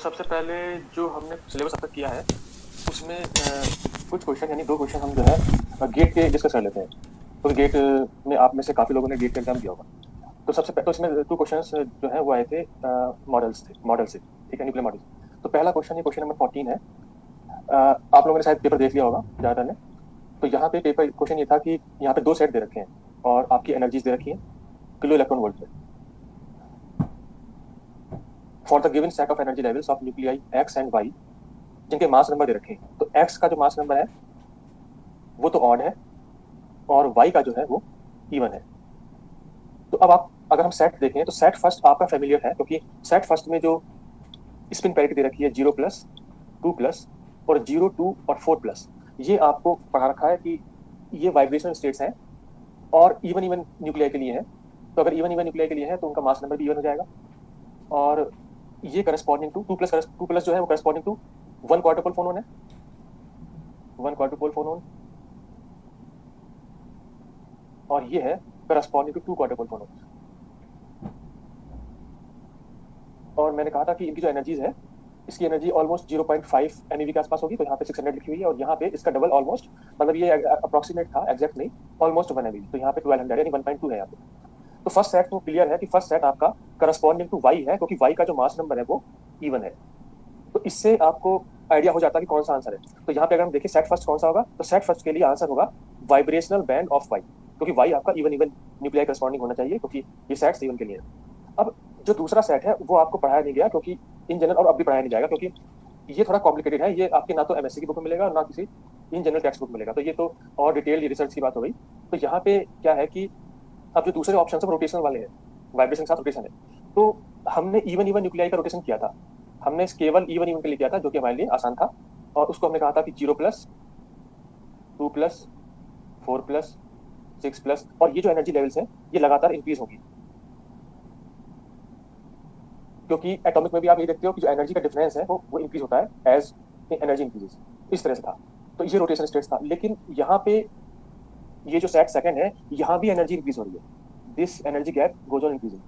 सबसे पहले जो हमने सिलेबस अब तक किया है उसमें कुछ क्वेश्चन यानी दो क्वेश्चन हम जो है गेट के डिस्कस कर लेते हैं। तो गेट में आप में से काफी लोगों ने गेट का एग्जाम दिया होगा। तो तो इसमें टू क्वेश्चंस जो है वो आए थे मॉडल से, ठीक है, न्यूक्लियर मॉडल से। तो पहला क्वेश्चन ये क्वेश्चन नंबर 14 है। आप लोगों ने शायद पेपर देख लिया होगा ज्यादातर ने। तो यहाँ पे पेपर क्वेश्चन ये था कि यहाँ पे दो सेट दे रखे हैं और आपकी एनर्जीज दे रखी है किलो इलेक्ट्रॉन वोल्ट में for the given set of energy levels of nuclei X and Y जिनके मास नंबर दे रखे हैं। तो एक्स का जो मास नंबर है वो तो ऑड है और वाई का जो है वो इवन है। तो अब आप अगर हम सेट देखें तो सेट फर्स्ट आपका फेमिलियर है क्योंकि सेट फर्स्ट में जो स्पिन पैरिटी दे रखी है 0+, 2+ और 0, 2 और 4+, ये आपको पढ़ा रखा है कि ये वाइब्रेशनल स्टेट्स हैं और इवन इवन न्यूक्लियाई के लिए है। तो अगर इवन इवन न्यूक्लियाई के लिए है तो उनका मास नंबर भी इवन हो जाएगा। और ये करस्पॉन्डिंग टू 2+ जो है वो corresponding to one quarter phonon है, वन क्वार्टर फोनोन। और ये है corresponding to two quarter phonon. और मैंने कहा था कि इनकी जो एनर्जीज है, इसकी एनर्जी ऑलमोस्ट 0.5 MeV के आसपास होगी। तो यहाँ पे 600 लिखी हुई है और यहाँ पे इसका डबल ऑलमोस्ट, मतलब ये अप्रोक्सीमेट था, एग्जैक्ट नहीं, ऑलमोस्ट 1 MeV। तो यहाँ पे 1200 यानी 1.2 है यहाँ पे। तो फर्स्ट सेट तो क्लियर है कि फर्स्ट सेट आपका करस्पॉन्डिंग टू वाई है क्योंकि वाई का जो मास नंबर है वो इवन है। तो इससे आपको आइडिया हो जाता है कि कौन सा आंसर है। तो यहाँ पे अगर हम देखें सेट फर्स्ट कौन सा होगा, तो सेट फर्स्ट के लिए आंसर होगा वाइब्रेशनल बैंड ऑफ वाई, क्योंकि वाई आपका इवन इवन न्यूक्लियर करस्पॉन्डिंग होना चाहिए क्योंकि ये सेट्स इवन के लिए है। अब जो दूसरा सेट है वो आपको पढ़ाया नहीं गया क्योंकि इन जनरल, और अब भी पढ़ाया नहीं जाएगा क्योंकि ये थोड़ा कॉम्प्लिकेटेड है। ये आपके ना तो एमएससी की बुक में मिलेगा और ना किसी इन जनरल टेक्स्ट बुक में मिलेगा। तो ये तो और डिटेल रिसर्च की बात हो गई। तो यहाँ पे क्या है कि अब जो दूसरे ऑप्शन है रोटेशनल वाले हैं, वाइब्रेशन के साथ रोटेशन है। तो हमने इवन इवन न्यूक्लियाई का रोटेशन किया था, हमने केवल इवन इवन के लिए किया था जो कि हमारे लिए आसान था। और उसको हमने कहा था कि 0+, 2+, 4+, 6+, और ये जो एनर्जी लेवल्स हैं ये लगातार इंक्रीज होगी क्योंकि एटॉमिक में भी आप ये देखते हो कि जो एनर्जी का डिफरेंस है वो इंक्रीज होता है एज एनर्जी इंक्रीजेस। इस तरह से था। तो ये रोटेशन स्टेट्स था। लेकिन यहाँ पे ये जो सेट सेकंड है, यहाँ भी एनर्जी इंक्रीज हो रही है। This energy gap goes on increasing,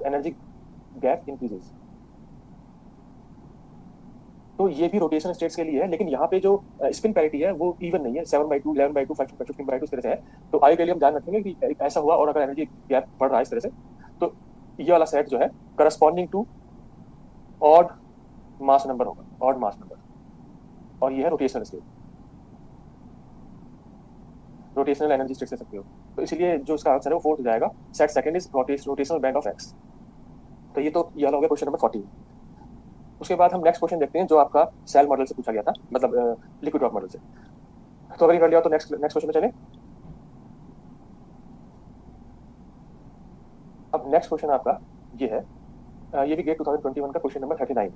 energy gap increases. तो ये भी रोटेशन स्टेट्स के लिए है। लेकिन यहाँ पे जो स्पिन पैरिटी है वो इवन नहीं है, 7/2, 11/2, 15/2 इस तरह से है। तो आगे के लिए हम ध्यान रखेंगे कि ऐसा हुआ और अगर एनर्जी गैप बढ़ रहा है इस तरह से, तो ये वाला सेट जो है corresponding to odd mass number होगा, ऑड मास नंबर। और ये है rotational state, rotational energy state से सकते हो। तो इसलिए जो इसका आंसर है वो फोर्थ हो जाएगा। Set second is rotational band of x. तो ये तो ये वाला हो गया क्वेश्चन नंबर 14। उसके बाद हम नेक्स्ट क्वेश्चन देखते हैं जो आपका सेल मॉडल से पूछा गया था, मतलब लिक्विड ड्रॉप मॉडल से। तो अगर ये कर लिया तो नेक्स्ट नेक्स्ट क्वेश्चन में चले। अब नेक्स्ट क्वेश्चन आपका ये है, ये भी गेट 2021 का क्वेश्चन नंबर 39।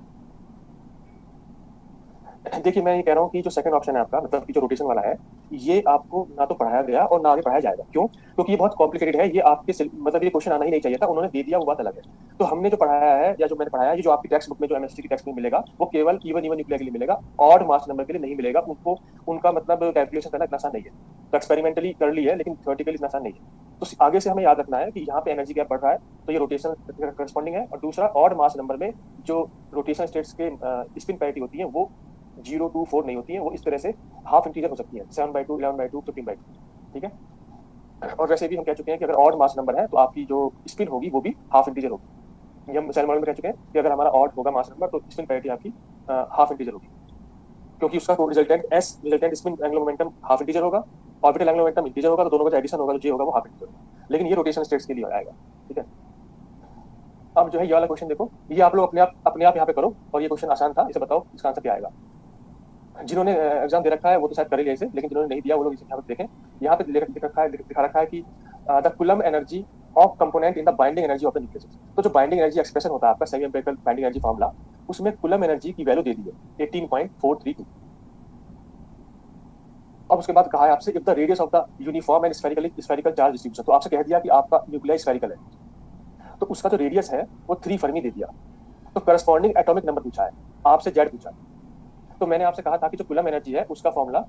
देखिए मैं ये कह रहा हूँ कि जो सेकंड ऑप्शन है आपका, मतलब कि जो रोटेशन वाला है, ये आपको ना तो पढ़ाया गया और ना आगे पढ़ाया जाएगा। क्यों? क्योंकि ये बहुत कॉम्प्लिकेटेड है। ये आपके मतलब ये क्वेश्चन आना ही नहीं चाहिए था, उन्होंने दे दिया, वो बात अलग है। तो हमने जो पढ़ाया है या जो मैंने पढ़ाया है, ये जो आपकी टेक्स्ट बुक में, जो एमएससी की टेक्स्ट में मिलेगा, वो केवल इवन इवन न्यूक्लियर के लिए मिलेगा, ऑड मास नंबर के लिए नहीं मिलेगा। उनको उनका मतलब कैलकुलेशन करना इतना आसान नहीं है। तो एक्सपेरिमेंटली कर ली है लेकिन थ्योरेटिकली इतना आसान नहीं है। तो आगे से हमें याद रखना है कि यहाँ पे एनर्जी गैप बढ़ रहा है तो ये रोटेशन करस्पॉन्डिंग है। और दूसरा ऑड मास नंबर में जो रोटेशन स्टेट्स के स्पिन पैरिटी होती है वो 0, 2, 4 नहीं होती है, वो इस तरह से हाफ इंटीजर हो सकती है, 7/2, 11/2, 15/2। ठीक है। और वैसे भी हम कह चुके हैं कि अगर ऑड मास नंबर है तो आपकी जो स्पिन होगी वो भी हाफ इंटीजर होगी। ये हम सेल मॉडल में कह चुके हैं कि अगर हमारा ऑड होगा मास नंबर तो स्पिन पैरिटी आपकी हाफ इंटीजर होगी, क्योंकि उसका resultant spin angular momentum half integer होगा, ऑर्बिटल एंगुलर मोमेंटम इंटीजर होगा। तो दोनों का जो एडिशन होगा, जो जे होगा, वो हाफ इंटीजर होगा। लेकिन ये रोटेशन स्टेट्स के लिए आएगा। ठीक है। अब जो है ये वाला क्वेश्चन देखो, ये आप लोग अपने आप यहाँ पे करो। और ये क्वेश्चन आसान था, इसे बताओ इसका आंसर क्या आएगा। जिन्होंने एग्जाम दे रखा है वो तो शायद कर ही लिया इसे, लेकिन जिन्होंने नहीं दिया वो लोग इसे यहाँ पे देखें। यहाँ पे दिखा रखा है कि the coulomb energy of component in the binding energy of the nucleus. तो जो बाइंडिंग एनर्जी एक्सप्रेशन होता है आपका semi empirical binding energy formula, उसमें कुलम एनर्जी की वैल्यू दे दी है 18.432। अब उसके बाद कहा है आपसे if the radius of the uniform and spherical charge distribution. तो आपसे कह दिया कि आपका न्यूक्लियर स्फेरिकल है, तो उसका जो रेडियस है वो 3 फर्मी दे दिया। तो करस्पॉन्डिंग एटॉमिक नंबर पूछा है, आपसे जेड पूछा है। तो मैंने आपसे कहा था कि जो कुलम एनर्जी है उसका फॉर्मूला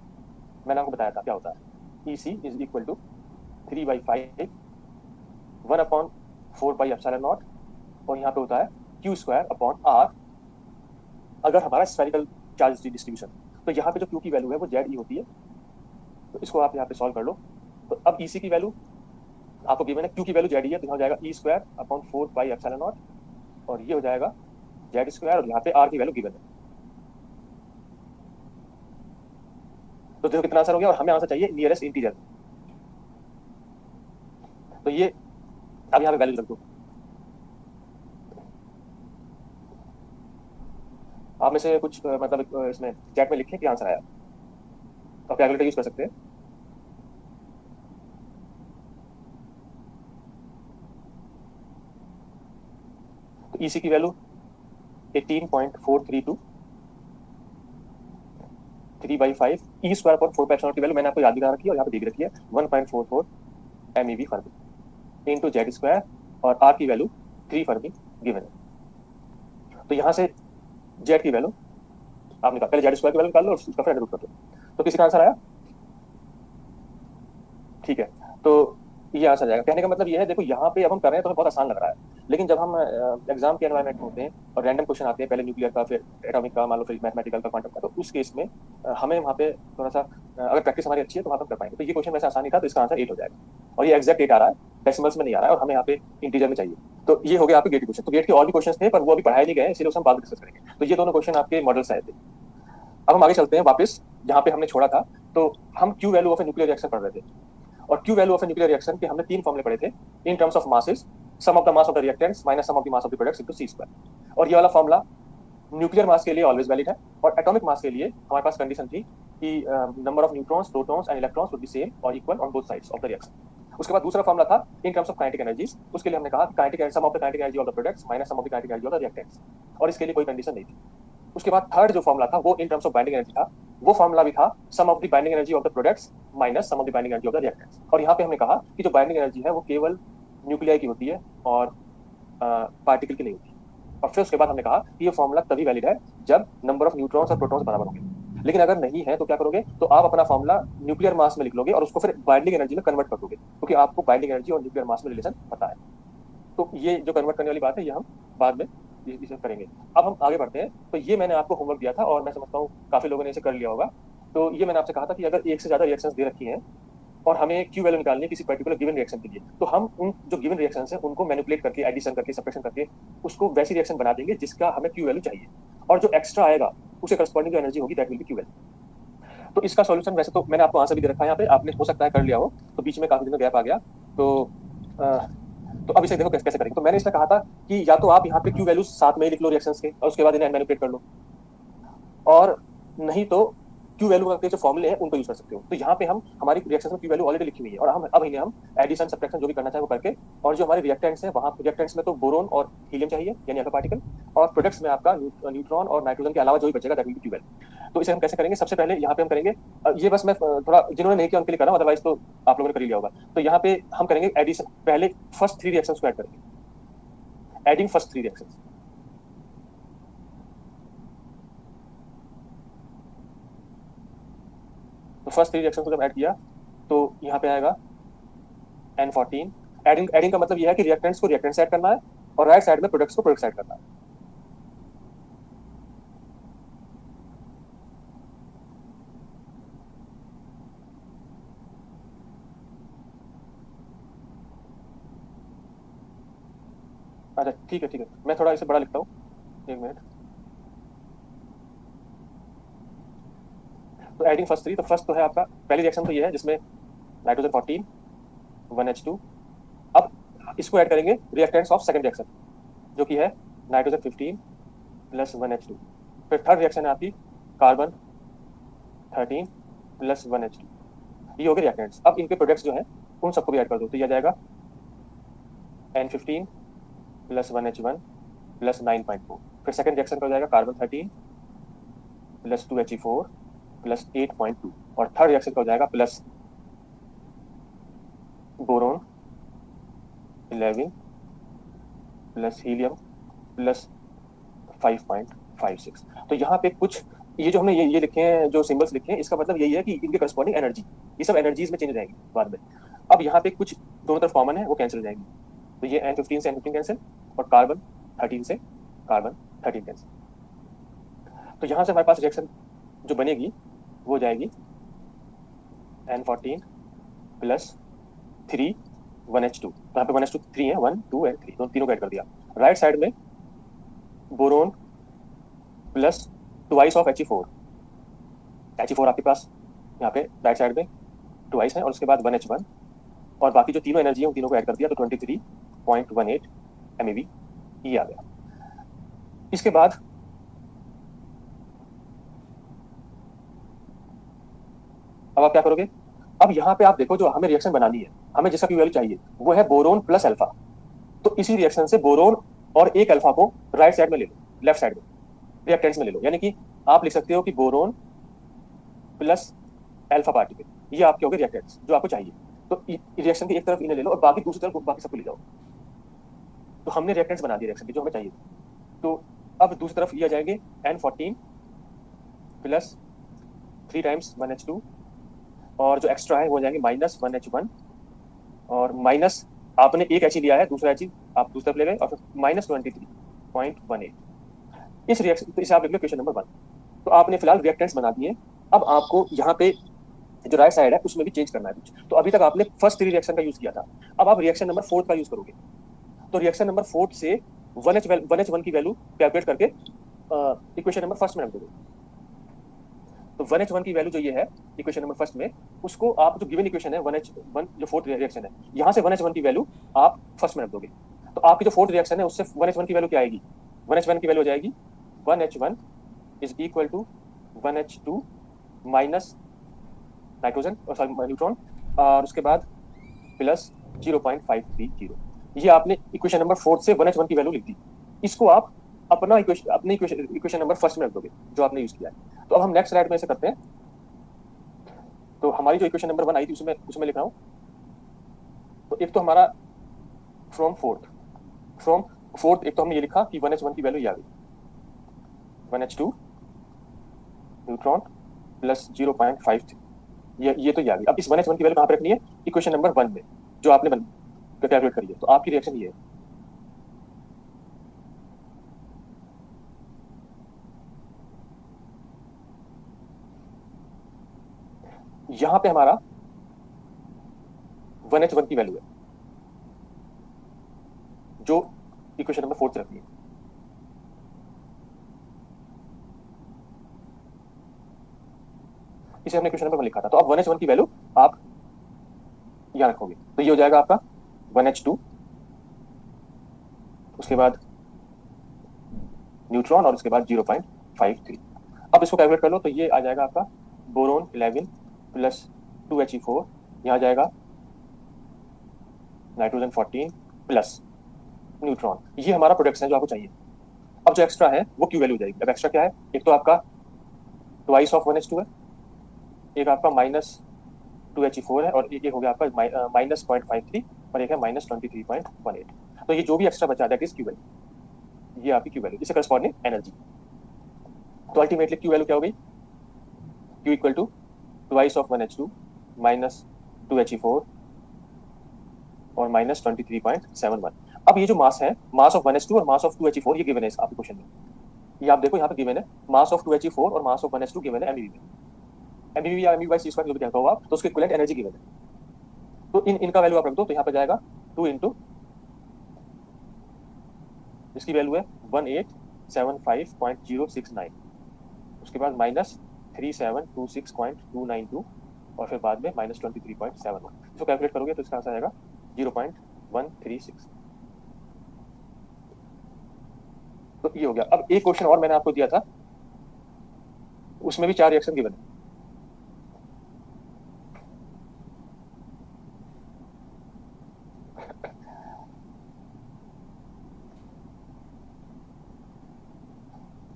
मैंने आपको बताया था क्या होता है। EC is equal to 3/5 1/4 pi epsilon naught, और यहाँ पे होता है Q² अपॉन R अगर हमारा स्फेरिकल चार्ज डिस्ट्रीब्यूशन, तो यहाँ पे जो क्यू की वैल्यू है वो जेड ई होती है, तो इसको आप यहाँ पे सॉल्व कर लो। तो अब ईसी की वैल्यू आपको गिवन है, क्यू की वैल्यू जेड ई है, तो यहाँ हो जाएगा E square upon 4 pi epsilon naught, और ये हो जाएगा जेड स्क्वायर, और यहाँ पे आर की वैल्यू गिवन है। तो देखो कितना आंसर हो गया, और हमें आंसर चाहिए नियरेस्ट इंटीजर। तो ये अब यहाँ पे वैल्यू रख दो। आप में से कुछ मतलब इसमें चैट में लिखें कि आंसर आया, तो कैलकुलेटर यूज कर सकते हैं। तो ईसी की वैल्यू 18.432 3/5 ई स्क्वायर अपॉन 4 पाई की वैल्यू मैंने आपको याद दिला रखी है और यहाँ पे दे रखी है 1.44 MeV Fermi into Z square, और आर की वैल्यू 3 फर्मी गिवन है। तो यहाँ से जेड की वैल्यू आप निकाल, पहले जेड स्क्वायर की वैल्यू निकाल लो और उसका फिर रूट कर दो। तो किसी का आंसर आया? ठीक है, तो ये आंसर जाएगा। कहने का मतलब ये है, देखो यहाँ पे अब हम कर रहे हैं तो हमें बहुत आसान लग रहा है, लेकिन जब हम एग्जाम के एनवायरमेंट में होते हैं और रैंडम क्वेश्चन आते हैं, पहले न्यूक्लियर का, फिर एटॉमिक का, मान लो फिर मैथमेटिकल का, क्वांटम का, तो उस केस में हमें वहाँ पे थोड़ा सा अगर प्रैक्टिस हमारी अच्छी है तो वहाँ पर कर पाएंगे। तो ये क्वेश्चन वैसे आसान ही था, तो इसका आंसर 8 हो जाएगा, और ये एक्जैक्ट 8 आ रहा है, डेसिमल्स में नहीं आ रहा है, और हमें यहाँ पे इंटीजर में चाहिए। तो ये हो गया आपके गेट क्वेश्चन। तो गेट के और भी क्वेश्चन थे पर वो अभी पढ़ाए नहीं गए, इसलिए हम बाद में डिस्कस करेंगे। तो ये दोनों क्वेश्चन आपके मॉडल्स आए थे। अब हम आगे चलते हैं वापस जहाँ पे हमने छोड़ा था। तो हम Q value of a nuclear reaction पढ़ रहे थे, और Q value of a nuclear reaction के हमने 3 फॉर्मूले पढ़े थे in terms of masses, sum of the mass of the reactants minus sum of the mass of the products into C square. और ये वाला फॉर्मूला न्यूक्लियर मास के लिए ऑलवेज वैलिड है, और एटॉमिक मास के लिए हमारे पास कंडीशन थी कि number of neutrons, protons and electrons would be same और equal on both sides of the reaction. उसके बाद दूसरा फॉर्मूला था in terms of kinetic energies, उसके लिए हमने कहा kinetic sum of the kinetic energy of the products minus sum of the kinetic energy of the reactants, और इसके लिए कोई कंडीशन नहीं थी। उसके बाद थर्ड जो फॉर्मूला था वो in terms of binding energy था, वो फॉर्मूला भी था sum of the binding energy of the products minus sum of the binding energy of the reactants. और यहाँ पे हमने कहा कि जो बाइंडिंग एनर्जी है वो केवल न्यूक्लियाई की होती है और पार्टिकल की नहीं होती। और फिर उसके बाद हमने कहा कि ये फॉर्मूला तभी वैलिड है जब नंबर ऑफ न्यूट्रॉन्स और प्रोटॉन्स बराबर होंगे, लेकिन अगर नहीं है तो क्या करोगे, तो आप अपना फॉर्मूला न्यूक्लियर मास में लिख लोगे और उसको फिर बाइंडिंग एनर्जी में कन्वर्ट कर दोगे, क्योंकि आपको बाइंडिंग एनर्जी और न्यूक्लियर मास में रिलेशन पता है। तो ये जो कन्वर्ट करने वाली बात है ये हम बाद में इसे करेंगे। अब हम आगे बढ़ते हैं। तो ये मैंने आपको होमवर्क दिया था और मैं समझता हूँ काफी लोगों ने इसे कर लिया होगा। तो ये मैंने आपसे कहा था कि अगर एक से ज्यादा रिएक्शंस दे रखी हैं और हमें क्यू वैल्यू निकालनी है किसी पर्टिकुलर गिवन रिएक्शन के लिए, तो हम उन जो गिवन रिएक्शंस हैं उनको मैनिपुलेट करके, एडिशन करके, सब्ट्रैक्शन करके उसको वैसी रिएक्शन बना देंगे जिसका हमें क्यू वैल्यू चाहिए, और जो एक्स्ट्रा आएगा उसे करस्पॉन्डिंग जो एनर्जी होगी that will be Q value. तो इसका सॉल्यूशन वैसे तो मैंने आपको आंसर भी दे रखा है यहाँ पे, आपने हो सकता है कर लिया हो, तो बीच में काफी दिन में गैप आ गया। तो अब इसे देखो कैसे करेंगे। तो मैंने इसमें कहा था कि या तो आप यहाँ पे क्यू वैल्यू साथ में ही लिख लो रिएक्शंस के, और उसके बाद इन्हें मैनिपुलेट कर लो, और नहीं तो क्यू वैल्यू के जो फॉर्मूले हैं उनको यूज कर सकते हो। तो यहाँ पे हम हमारी रिएक्शंस में क्यू वैल्यू ऑलरेडी लिखी हुई है, और अब इन्हें हम एडिशन, सब्ट्रैक्शन जो भी करना चाहे वो करके, और जो हमारे रिएक्टेंट्स हैं वहाँ रिएक्टेंट्स में तो बोरोन और हीलियम चाहिए यानी अल्फा पार्टिकल, और प्रोडक्ट्स में आपका न्यूट्रॉन और नाइट्रोजन के अलावा जो भी बचेगा that will be Q value. तो इसे हम कैसे करेंगे, सबसे पहले यहाँ पे हम करेंगे, ये बस मैं थोड़ा जिन्होंने नहीं किया उनके लिए कर रहा हूँ, अदरवाइज तो आप लोगों ने कर ही लिया होगा। तो यहाँ पे हम करेंगे एडिशन, पहले फर्स्ट 3 रिएक्शंस को ऐड करेंगे, एडिंग फर्स्ट 3 रिएक्शंस। तो फर्स्ट 3 रिएक्शंस को जब ऐड किया तो यहाँ पे आएगा N14। एडिंग का मतलब यह है कि रिएक्टेंट्स को रिएक्टेंट्स ऐड करना है और राइट साइड में प्रोडक्ट्स को प्रोडक्ट्स ऐड करना है। अच्छा ठीक है, मैं थोड़ा इसे बड़ा लिखता हूँ, 1 मिनट। तो एडिंग फर्स्ट 3, तो फर्स्ट तो है आपका पहली रिएक्शन तो ये है जिसमें नाइट्रोजन 14 1H2। अब इसको ऐड करेंगे रिएक्टेंट्स ऑफ सेकंड रिएक्शन जो कि है नाइट्रोजन 15 प्लस 1H2। फिर थर्ड रिएक्शन है आपकी कार्बन 13 प्लस 1H2। ये हो गए रिएक्टेंट्स। अब इनके प्रोडक्ट्स जो हैं उन सबको भी ऐड कर दो, तो ये आ जाएगा N15 प्लस 1H1 प्लस 9.4। फिर सेकंड रिएक्शन का हो जाएगा कार्बन 13 प्लस 2He4 प्लस 8.2, और थर्ड रिएक्शन का हो जाएगा plus boron 11 plus helium plus 5.56। तो यहाँ पे कुछ ये जो हमने ये लिखे हैं, जो सिंबल्स लिखे हैं, इसका मतलब यही है कि इनके करस्पॉन्डिंग एनर्जी, ये सब एनर्जीज में चेंज हो जाएंगी बाद में। अब यहाँ पे कुछ दोनों तरफ कॉमन है वो कैंसिल हो जाएंगी, तो ये N15 से N15 कैंसिल, और कार्बन 13 से कार्बन 13 कैंसिल। तो यहाँ से हमारे पास रिएक्शन जो बनेगी वो हो जाएगी N14 प्लस 3 1H2। तो यहाँ पे 1H2 3 है, 1 2 एंड 3 तीनों को ऐड कर दिया। राइट साइड में boron plus twice of He4। He4 आपके पास यहाँ पे राइट साइड में ट्वाइस है, और उसके बाद 1H1 और बाकी जो तीनों एनर्जी है उन तीनों को ऐड कर दिया, तो 23.18 MeV ये आ गया। इसके बाद अब आप क्या करोगे, अब यहाँ पे आप देखो जो हमें रिएक्शन बनानी है, हमें जिसका Q वैल्यू चाहिए वो है बोरोन प्लस अल्फा। तो इसी रिएक्शन से बोरोन और एक अल्फा को राइट साइड में ले लो, लेफ्ट साइड में रिएक्टेंट्स में ले लो, यानी कि आप लिख सकते हो कि बोरोन प्लस अल्फा पार्टिकल, ये आपके हो गए रिएक्टेंट्स जो आपको चाहिए। तो रिएक्शन की एक तरफ इन्हें ले लो और बाकी दूसरी तरफ बाकी सबको ले जाओ। तो हमने रिएक्टेंट्स बना दिए रिएक्शन की जो हमें चाहिए। तो अब दूसरी तरफ ये आ जाएंगे N14 प्लस 3 टाइम्स 1H2, और जो एक्स्ट्रा है वो हो जाएंगे माइनस 1H1, और माइनस आपने एक He लिया है, दूसरा He आप दूसरी तरफ ले गए, और फिर माइनस 23.18। इस रिएक्शन तो इसे आप लिख लो क्वेश्चन नंबर 1। तो आपने फिलहाल रिएक्टेंट्स बना दिए। अब आपको यहाँ पे जो राइट साइड है उसमें भी चेंज करना है कुछ। तो अभी तक आपने फर्स्ट 3 रिएक्शन का यूज किया था, अब आप रिएक्शन नंबर 4 का यूज करोगे। तो रिएक्शन नंबर 4 से 1H1 की वैल्यू कैलकुलेट करके इक्वेशन नंबर फर्स्ट में रख दोगे। तो 1H1 की वैल्यू जो ये है इक्वेशन नंबर फर्स्ट में, उसको आप जो गिवन इक्वेशन है 1H1 जो फोर्थ रिएक्शन है, यहाँ से 1H1 की वैल्यू आप फर्स्ट में रख दोगे। तो आपकी जो फोर्थ रिएक्शन है उससे 1H1 की वैल्यू क्या आएगी, 1H1 की वैल्यू हो जाएगी 1H1 is equal to 1H2 minus nitrogen और सॉरी न्यूट्रॉन, और उसके बाद प्लस 0.530। ये आपने इक्वेशन नंबर 4 से 1H1 की वैल्यू लिख दी। इसको आप अपने इक्वेशन नंबर फर्स्ट में रख दोगे जो आपने यूज किया है। तो अब हम नेक्स्ट स्लाइड में ऐसे करते हैं। तो हमारी जो इक्वेशन नंबर 1 आई थी उसमें लिख रहा हूँ। तो एक तो हमारा फ्रॉम फोर्थ एक तो हमने ये लिखा कि 1H1 की वैल्यू ये आ गई 1H2 न्यूट्रॉन प्लस 0.53, ये तो ये आ गई। अब इस 1H1 की वैल्यू कहाँ पे रखनी है, इक्वेशन नंबर 1 में जो आपने कैलकुलेट करी है। तो आपकी रिएक्शन ये है, यहां पे हमारा 1H1 की वैल्यू है जो इक्वेशन नंबर 4 से रखनी है। इसे हमने इक्वेशन नंबर 1 लिखा था। तो अब 1H1 की वैल्यू आप यहां रखोगे, तो ये हो जाएगा आपका 1H2, उसके बाद न्यूट्रॉन और उसके बाद 0.53। अब इसको कैलकुलेट कर लो, तो ये आ जाएगा आपका बोरोन 11 प्लस 2He4, यहाँ आ जाएगा नाइट्रोजन 14 प्लस न्यूट्रॉन। ये हमारा प्रोडक्शन है जो आपको चाहिए। अब जो एक्स्ट्रा है वो क्यू वैल्यू जाएगी। अब एक्स्ट्रा क्या है, एक तो आपका ट्वाइस ऑफ 1H2 है, एक आपका माइनस 2He4 है, और एक हो गया आपका माइनस 0.53, और एक है माइनस 23.18। तो ये जो भी एक्स्ट्रा बचा दैट इज क्यू वैल्यू, ये आपकी क्यू वैल्यू, इससे करस्पॉन्डिंग एनर्जी। तो अल्टीमेटली क्यू वैल्यू क्या हो गई, Q equal to twice of 1H2 minus 2He4 और माइनस 23.71। अब ये जो मास है, मास ऑफ 1H2 और मास ऑफ 2He4, ये गिवन है आपके क्वेश्चन में। ये आप देखो यहाँ पे गिवन है मास ऑफ 2He4 और मास ऑफ 1H2 गिवन है MeV में। MeV या MeV/c² जो भी कहते हो आप, तो उसके इक्विवेलेंट एनर्जी गिवन है। तो इनका वैल्यू आप रख दो, तो यहाँ पे जाएगा 2 इंटू इसकी वैल्यू है 1875.069, उसके बाद माइनस 3726.292, और फिर बाद में माइनस 23.71। इसको कैलकुलेट करोगे तो इसका आंसर आएगा 0.136। तो ये हो गया। अब एक क्वेश्चन और मैंने आपको दिया था, उसमें भी 4 रिएक्शन गिवन है।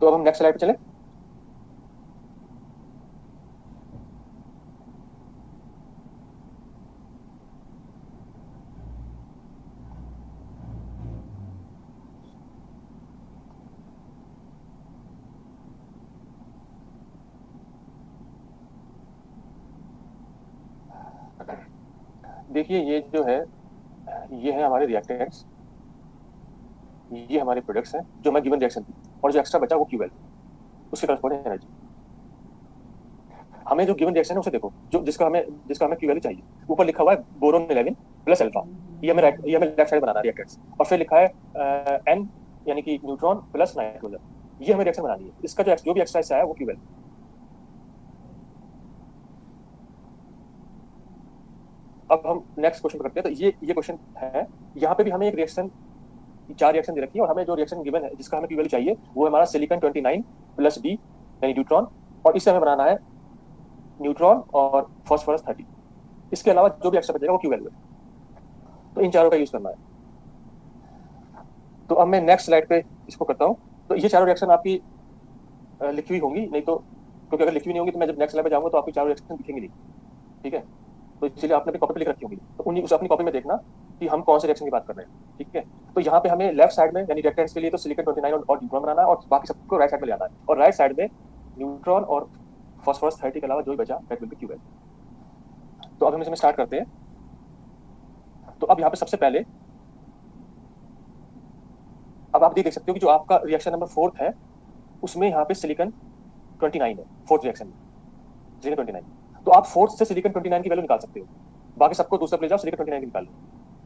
तो अब हम नेक्स्ट स्लाइड पे चलें। देखिए ये जो है, ये है हमारे रिएक्टेंट्स, ये हमारे प्रोडक्ट्स हैं जो हमारे गिवन रिएक्शन थी, और जो एक्स्ट्रा बचा वो क्यू वैल्यू। उसके करस्पॉन्डिंग एनर्जी। हमें जो गिवन रिएक्शन है उसे देखो, जो जिसका हमें क्यू वैल्यू चाहिए। ऊपर लिखा हुआ है बोरोन 11 प्लस अल्फा, ये हमें लेफ्ट साइड बनाना है रिएक्टेंट्स, और फिर लिखा है एन यानी कि न्यूट्रॉन प्लस नाइट्रोजन, ये हमें रिएक्शन बनानी है। इसका जो भी एक्स्ट्रा हिस्सा है वो क्यू वैल्यू। अब हम नेक्स्ट क्वेश्चन करते हैं। तो ये क्वेश्चन है, यहाँ पे भी हमें एक रिएक्शन, 4 रिएक्शन दे रखी है, और हमें जो रिएक्शन गिवन है जिसका हमें क्यू वैल्यू चाहिए वो है हमारा सिलिकॉन 29 प्लस बी यानी न्यूट्रॉन, और इससे हमें बनाना है न्यूट्रॉन और फास्फोरस 30। इसके अलावा जो भी एक्स्ट्रा बचेगा वो क्यू वैल्यू है। तो इन चारों का यूज करना है। तो अब मैं नेक्स्ट स्लाइड पे इसको करता हूँ। तो ये चारों रिएक्शन आपकी लिखी हुई होंगी, नहीं तो, क्योंकि अगर लिखी हुई नहीं होंगी तो मैं जब नेक्स्ट स्लाइड पे जाऊंगा तो आपकी चारों रिएक्शन दिखेंगी नहीं, ठीक है। तो इसलिए आपने अपनी कॉपी पे लिख रखी होंगी, तो उस अपनी कॉपी में देखना कि हम कौन से रिएक्शन की बात कर रहे हैं, ठीक है। तो यहाँ पे हमें लेफ्ट साइड में यानी रिएक्टेंट्स के लिए तो सिलिकॉन 29 और न्यूट्रॉन बनाना है, और बाकी सबको राइट साइड में ले आना है, और राइट साइड में न्यूट्रॉन और फास्फोरस 30 के अलावा जो भी बचा that will be Q value. तो अब हम इसमें स्टार्ट करते हैं। तो अब यहाँ पे सबसे पहले अब आप देख सकते हो कि जो आपका रिएक्शन नंबर 4 है उसमें यहाँ पे सिलिकॉन 29 है, 4th रिएक्शन में सिलिकॉन 29। तो आप 4th से सिलिकॉन 29 की वैल्यू निकाल सकते हो, बाकी सबको दूसरे ले जाओ, सिलिकॉन 29 की निकाल लो।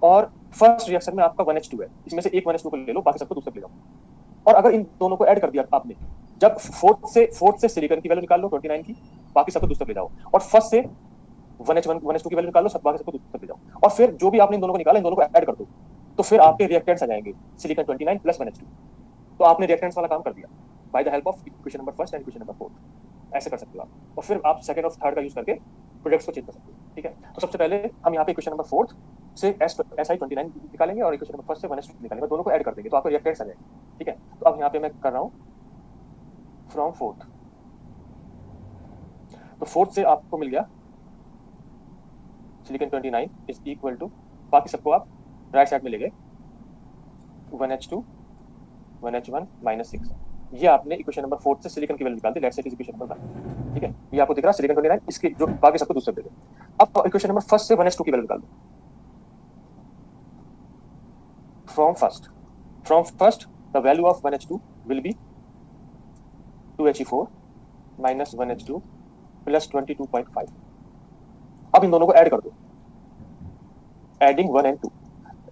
और फर्स्ट रिएक्शन में आपका 1H2 है, इसमें से एक 1H2 को ले लो, बाकी सबको दूसरे ले जाओ। और अगर इन दोनों को ऐड कर दिया आपने, जब 4th से सिलिकॉन की वैल्यू निकाल लो 29 की, बाकी सबको दूसरे ले जाओ, और फर्स्ट से 1H2 की वैल्यू निकाल लो, सब बाकी सबको दूसरे ले जाओ, और फिर जो भी आपने इन दोनों को निकाला इन दोनों को ऐड कर दो, तो फिर आपके रिएक्टेंट्स आ जाएंगे सिलिकॉन 29 प्लस 1H2। तो आपने रिएक्टेंट्स वाला काम कर दिया by the help of equation number 1 and equation number 4। ऐसे कर सकते हो आप, और फिर आप सेकंड और थर्ड का यूज करके प्रोडक्ट्स को चेंज कर सकते हो, ठीक है। तो सबसे पहले हम यहाँ पे इक्वेशन नंबर 4 से Si29 निकालेंगे, और इक्वेशन नंबर 1 से 1H2 निकालेंगे, दोनों को ऐड कर देंगे तो आपको रिएक्टेंट्स आ जाएंगे, ठीक है। तो अब यहाँ पे मैं कर रहा हूँ फ्रॉम 4th। तो 4th से आपको मिल गया सिलिकॉन 29 इज इक्वल टू, बाकी सबको आप राइट साइड में ले गए, 1H2 1H1 माइनस 6। ये आपने इक्वेशन नंबर 4 से सिलिकॉन की वैल्यू निकाल दी, लेट्स से इक्वेशन नंबर 1, ठीक है। ये आपको दिख रहा है सिलिकॉन 29, इसके जो बाकी सबको दूसरे दे दो। अब इक्वेशन नंबर 1 से 1H2 की वैल्यू निकाल दो। From first the value of 1H2 will be 2He4 minus 1H2 plus 22.5। अब इन दोनों को ऐड कर दो, एडिंग 1 एंड 2।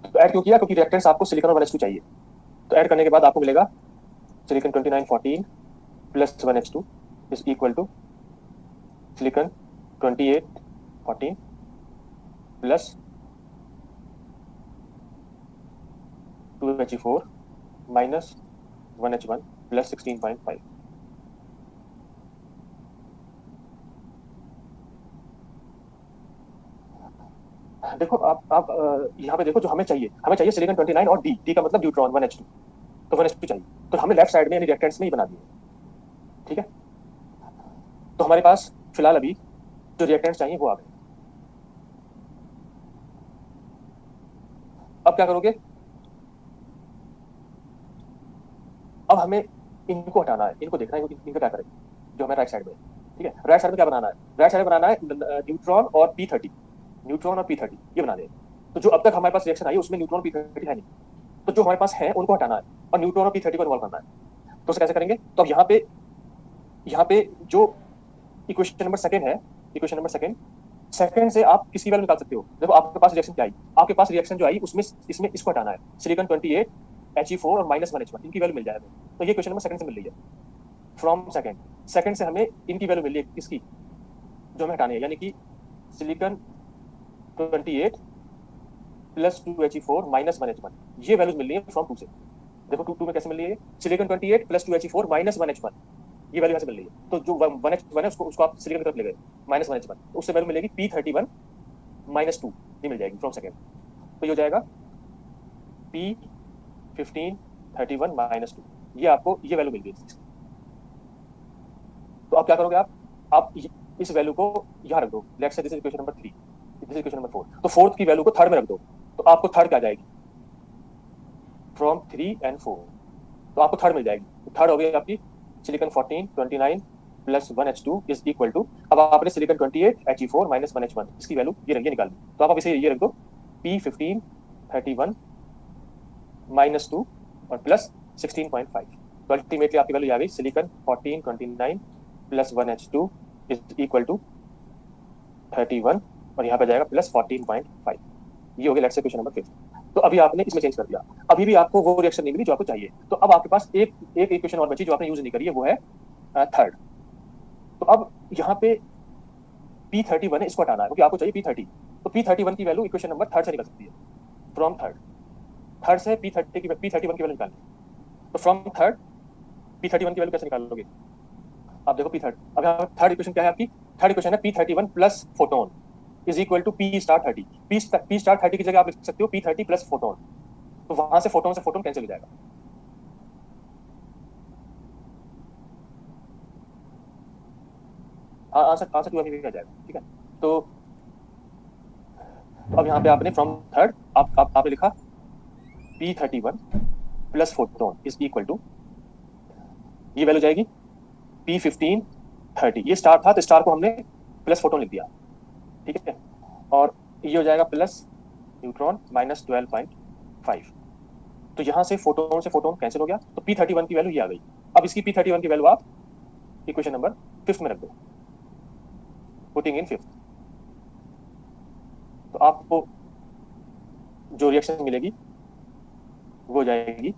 तो ऐड क्यों किया? क्योंकि रिएक्टेंट्स आपको सिलिकॉन और 1H2 चाहिए। तो ऐड करने के बाद आपको मिलेगा silicon 29 14 plus 1H2 is equal to silicon 28 14 plus 2He4 minus 1H1 plus 16.5। देखो आप यहाँ पे देखो, जो हमें चाहिए सिलिकॉन 29 और डी का मतलब न्यूट्रॉन 1H2, तो 1H2 चाहिए, तो हमें लेफ्ट साइड में यानी रिएक्टेंट्स में ही बना दिए, ठीक है। तो हमारे पास फिलहाल अभी जो रिएक्टेंट्स चाहिए वो आ गए। अब क्या करोगे? अब हमें इनको हटाना है, इनको देखना है इनका क्या करेंगे, जो हमें राइट साइड में, ठीक है। राइट साइड में क्या बनाना है? राइट साइड में बनाना है न्यूट्रॉन और P30, न्यूट्रॉन और P30 ये बना दे। तो जो अब तक हमारे पास रिएक्शन आई है उसमें न्यूट्रॉन P30 है नहीं, तो जो हमारे पास है उनको हटाना है और न्यूट्रॉन और P30 को इन्वॉल्व करना है। तो उसे कैसे करेंगे? तो अब यहाँ पे जो इक्वेशन नंबर सेकंड से आप किसकी वैल्यू निकाल सकते हो? देखो आपके पास रिएक्शन क्या आई, आपके पास रिएक्शन जो आई उसमें इसमें इसको हटाना है, सिलिकॉन 28 He4 और माइनस 1H1 इनकी वैल्यू मिल जाएगा। तो ये क्वेश्चन नंबर सेकंड से मिल रही है, फ्रॉम सेकंड से हमें इनकी वैल्यू मिल रही है, किसकी, जो हमें हटानी है, यानी कि silicon 28 plus 2He4 minus 1H1 ये वैल्यूज मिल रही है फ्रॉम 2 से। देखो 2 में कैसे मिल रही है? Silicon 28 plus 2He4 minus 1H1 ये वैल्यू कैसे मिल रही है? तो जो 1H1 है उसको आप सिलिकॉन की तरफ ले गए, माइनस 1H1, उससे वैल्यू मिलेगी P31 माइनस 2 ये मिल जाएगी फ्रॉम सेकंड। तो ये हो जाएगा P15 31 माइनस 2, ये आपको ये वैल्यू मिल गई। तो आप क्या करोगे? आप इस वैल्यू को यहाँ रख दो, let's say this is equation number 3, this is equation number 4। तो 4th की वैल्यू को थर्ड में रख दो, तो आपको थर्ड क्या जाएगी? फ्रॉम 3 एंड 4, तो आपको थर्ड मिल जाएगी। तो थर्ड हो गई आपकी silicon 14 29 plus 1H2 is equal to, अब आपने सिलिकॉन 28 He4 माइनस 1H1 इसकी वैल्यू ये निकाल दी। तो आप इसे ये रख दो P15 31 माइनस 2 और प्लस 16.5। तो अल्टीमेटली आपकी वैल्यू आ गई silicon 1429 plus 1H2 is equal to 31 और यहाँ पे जाएगा प्लस 14.5। ये हो गया लेट्स से क्वेश्चन नंबर 5। तो अभी आपने इसमें चेंज कर दिया, अभी भी आपको वो रिएक्शन नहीं मिली जो आपको चाहिए। तो अब आपके पास एक एक इक्वेशन और बची जो आपने यूज नहीं करी है, वो है थर्ड। तो अब यहाँ पे P31 है, इसको हटाना है क्योंकि आपको चाहिए P30। तो P31 की वैल्यू इक्वेशन नंबर थर्ड से निकल सकती है, फ्रॉम थर्ड। थर्ड से P31 की वैल्यू निकालनी। तो फ्रॉम थर्ड P31 की वैल्यू कैसे निकालोगे? आप देखो P30, अब यहाँ थर्ड इक्वेशन क्या है आपकी? थर्ड इक्वेशन है P31 plus photon is equal to P star 30। P star 30 की जगह आप लिख सकते हो P30 प्लस फोटोन। तो वहां से फोटोन कैंसिल हो जाएगा। हाँ, आंसर 2 में आ जाएगा, ठीक है। तो अब यहाँ पे आपने फ्रॉम थर्ड आपने लिखा P31 plus photon is equal to, ये वैल्यू जाएगी P15 30। ये स्टार था तो स्टार को हमने प्लस फोटोन लिख दिया, ठीक है। और ये हो जाएगा प्लस न्यूट्रॉन माइनस 12.5। तो यहाँ से फोटोन कैंसिल हो गया, तो P31 की वैल्यू ये आ गई। अब इसकी P31 की वैल्यू आप इक्वेशन नंबर 5 में रख दो, पुटिंग इन 5। तो आपको जो रिएक्शन मिलेगी वो हो जाएगी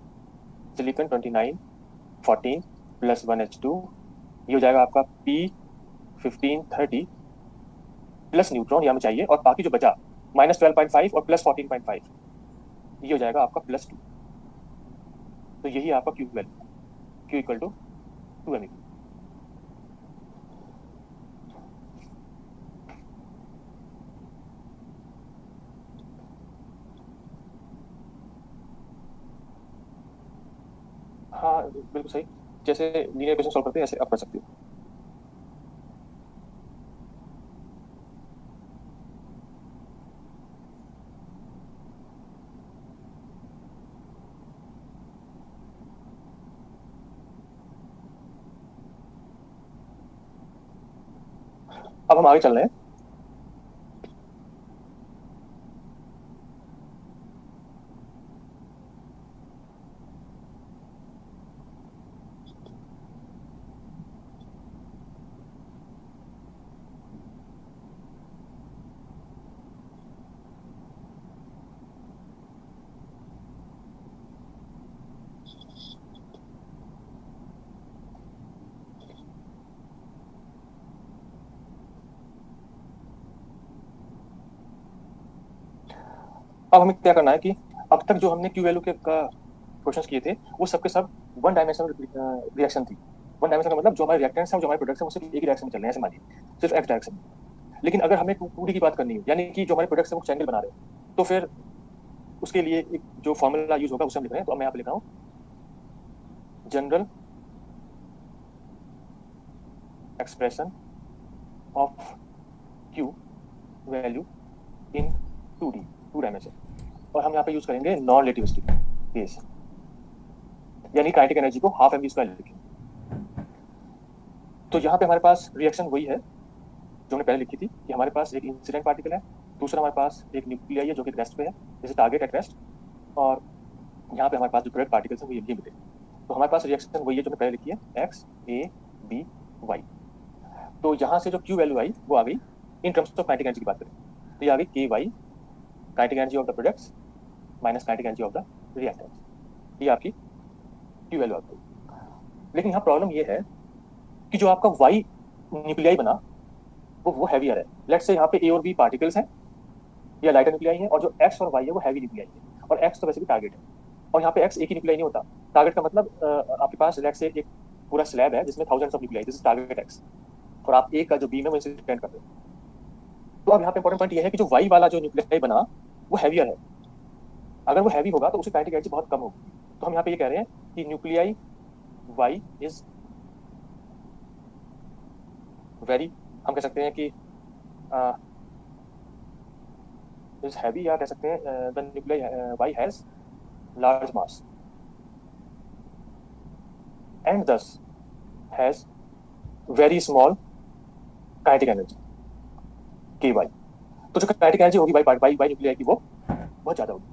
सिलिकॉन 29 14 प्लस 1H2, ये हो जाएगा आपका P15 30 प्लस न्यूट्रॉन यहाँ में चाहिए, और बाकी जो बचा माइनस 12.5 और प्लस 14.5, ये हो जाएगा आपका प्लस 2। तो यही आपका Q value, Q equal to 2 MeV। हाँ बिल्कुल सही, जैसे लीनियर इक्वेशन सॉल्व करते हैं ऐसे आप कर सकते हो। अब हम आगे चल रहे हैं। अब हमें क्या करना है कि अब तक जो हमने क्यू वैल्यू के क्वेश्चंस किए थे वो सबके सब वन डायमेंशनल रिएक्शन थी। वन डायमेंशनल का मतलब जो हमारे रिएक्टेंट्स हैं, जो हमारे प्रोडक्ट्स हैं, वो सिर्फ एक ही डायरेक्शन में चल रहे हैं, ऐसे मानिए सिर्फ एक्स डायरेक्शन में। लेकिन अगर हमें 2D की बात करनी हो, यानी कि जो हमारे प्रोडक्ट्स हैं वो ट्रायंगल बना रहे हैं, तो फिर उसके लिए एक जो फॉर्मूला यूज होगा उसे हम लिख रहे हैं। तो मैं यहाँ पे लिख रहा हूँ general expression of Q value in 2D, 2 dimension. और हम यहाँ पे यूज करेंगे नॉन रिलेटिविस्टिक केस, यानी काइनेटिक एनर्जी को हाफ mv स्क्वायर लिखेंगे। तो यहाँ पे हमारे पास रिएक्शन वही है जो हमने पहले लिखी थी कि हमारे पास एक इंसिडेंट पार्टिकल है, दूसरा हमारे पास एक न्यूक्लियाई है जो कि रेस्ट पे है, जैसे टारगेट एट रेस्ट, और यहाँ पे हमारे पास जो प्रोडक्ट पार्टिकल्स हैं वो ये मिले। तो हमारे पास रिएक्शन वही है जो हमने पहले लिखी है, एक्स ए बी वाई। तो यहाँ से जो क्यू वैल्यू आई वो आ गई in terms of kinetic energy की बात करें तो ये आ गई K Y kinetic energy of the products minus kinetic energy of the reactants. ये आपकी क्यू वैल्यू आ गई। लेकिन यहाँ प्रॉब्लम ये है कि जो आपका वाई न्यूक्लियाई बना वो हैवियर है। लेट्स से यहाँ पे ए और बी पार्टिकल्स हैं या लाइटर न्यूक्लियाई है, और जो एक्स और वाई है वो हैवी न्यूक्लियाई है, और एक्स तो वैसे भी टारगेट है। और यहाँ पे एक्स एक ही न्यूक्लियाई नहीं होता, टारगेट का मतलब आपके पास लेट्स से एक पूरा स्लैब है जिसमें thousands of nuclei, this is target x, और आप एक का जो बीम है वो इसे डिपेंड करते हैं। तो अब यहाँ पे इंपॉर्टेंट पॉइंट ये है कि जो वाई वाला जो न्यूक्लियाई बना वो हैवियर है। अगर वो हैवी होगा तो उसकी काइनेटिक एनर्जी बहुत कम होगी। तो हम यहाँ पे ये कह रहे हैं कि न्यूक्लियाई वाई इज वेरी, हम कह सकते हैं कि इज हैवी, या कह सकते हैं the nuclei Y has large mass and this has very small kinetic energy के वाई। तो जो काइनेटिक एनर्जी होगी वाई न्यूक्लियाई की वो बहुत ज्यादा होगी,